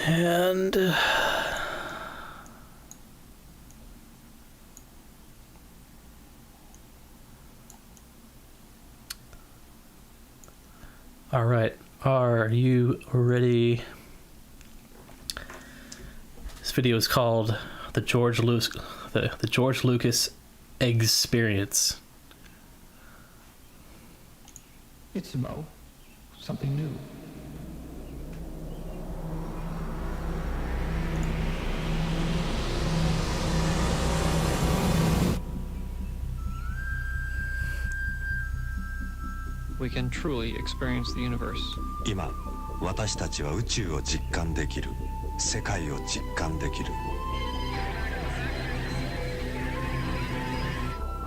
And all right, are you ready? This video is called the George Lucas Experience. It's Mo. Something new. We can truly experience the universe. 今、私たちは宇宙を実感できる。世界を実感できる。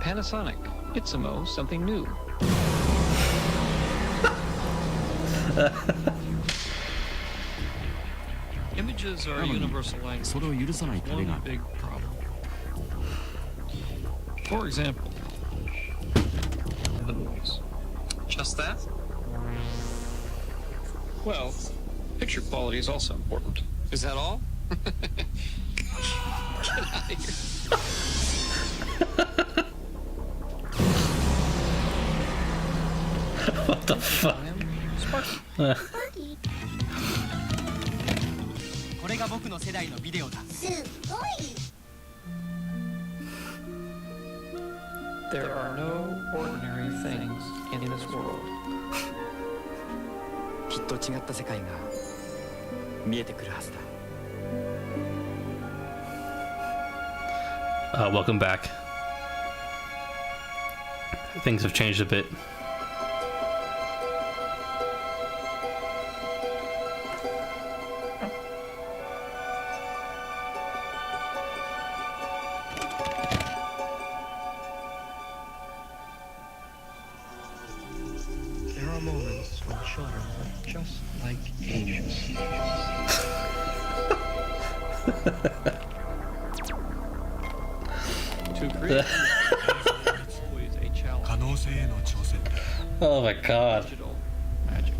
Panasonic, Itsumo, something new. Images are a universal language. One big problem. For example, the movies. Just that? Well, picture quality is also important. Is that all? Get out of here. What the fuck? Sparky. There are no ordinary things in this world. Welcome back. Things have changed a bit. There are moments when children are just like angels. To create it's always a challenge. Oh my god. Digital magic.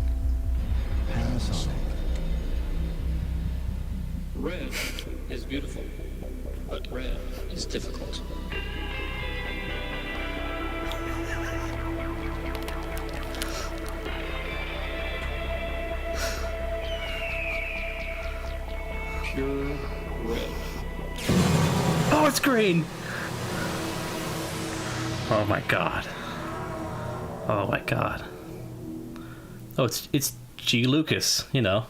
Panasonic. Red is beautiful, but red is difficult. Pure red. Oh, it's green! Oh my god. Oh my god. Oh, it's G. Lucas, you know.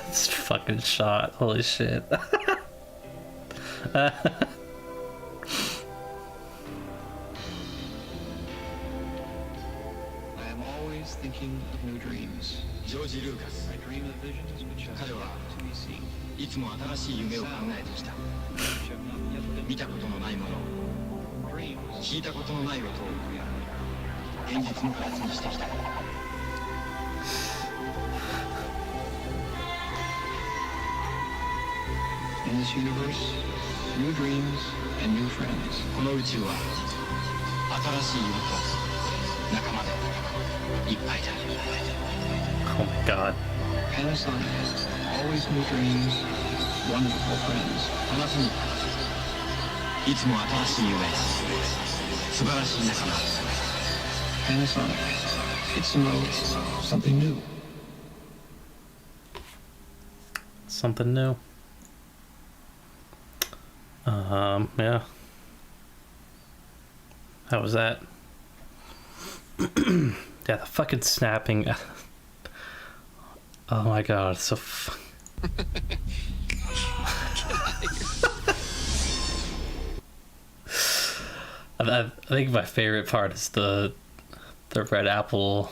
It's fucking shot. Holy shit. I am always thinking of new dreams. George Lucas. I dream of visions which have yet to be seen. いつも新しい夢を考えてきた。見たことのないもの、聞いたことのない音を現実の形にしてきた。In this universe, new dreams and new friends. この宇宙は新しい夢と仲間でいっぱいだ。Oh my god. Panasonic. Always new dreams, wonderful friends. 話にいつも新しい夢、素晴らしい仲間。Panasonic. It's something new. Something new. Yeah. How was that? Yeah, the fucking snapping. Oh my god, it's so I think my favorite part is the red apple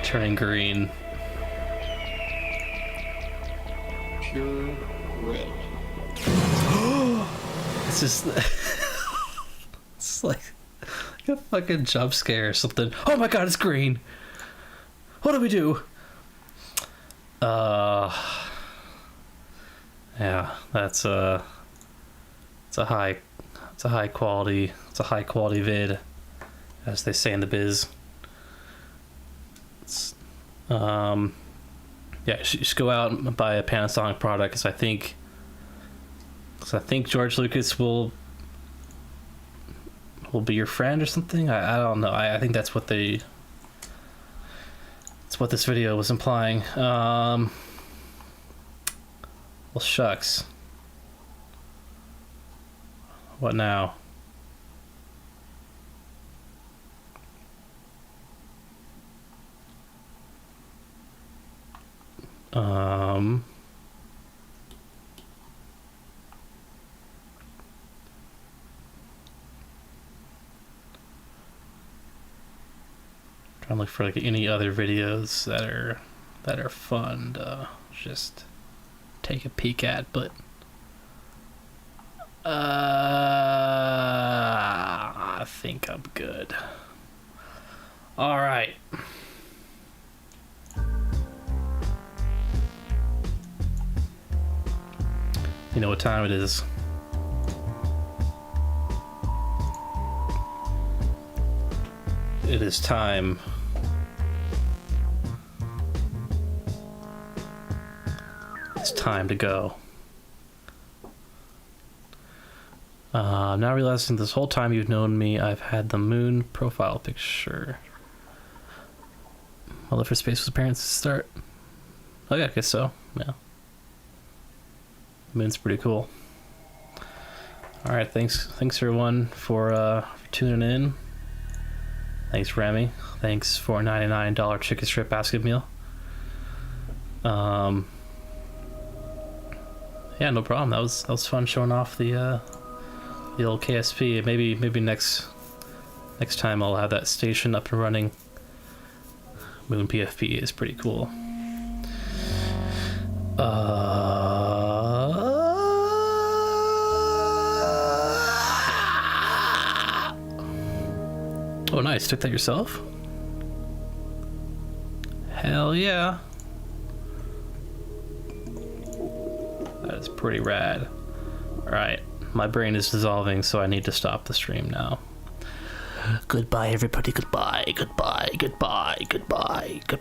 turning green. Pure red. It's just it's like a fucking jump scare or something. Oh my god, it's green. What do we do? Yeah, it's a high quality vid, as they say in the biz. It's, yeah, you should just go out and buy a Panasonic product, because I think George Lucas will be your friend or something. I don't know. I think that's what this video was implying. Well, shucks. What now? Trying to look for like any other videos that are fun to just take a peek at, but I think I'm good. All right. You know what time it is. It is time it's time to go. Now realizing this whole time you've known me, I've had the moon profile picture. My love for space was apparent to start. Oh yeah, I guess so. Yeah. The moon's pretty cool. Alright, thanks everyone for tuning in. Thanks Remy. Thanks for $99 chicken strip basket meal. Yeah, no problem. That was fun showing off the old KSP. Maybe next time I'll have that station up and running. Moon PFP is pretty cool. Oh nice, took that yourself? Hell yeah. That is pretty rad. Alright, my brain is dissolving, so I need to stop the stream now. Goodbye, everybody. Goodbye, goodbye, goodbye, goodbye, goodbye.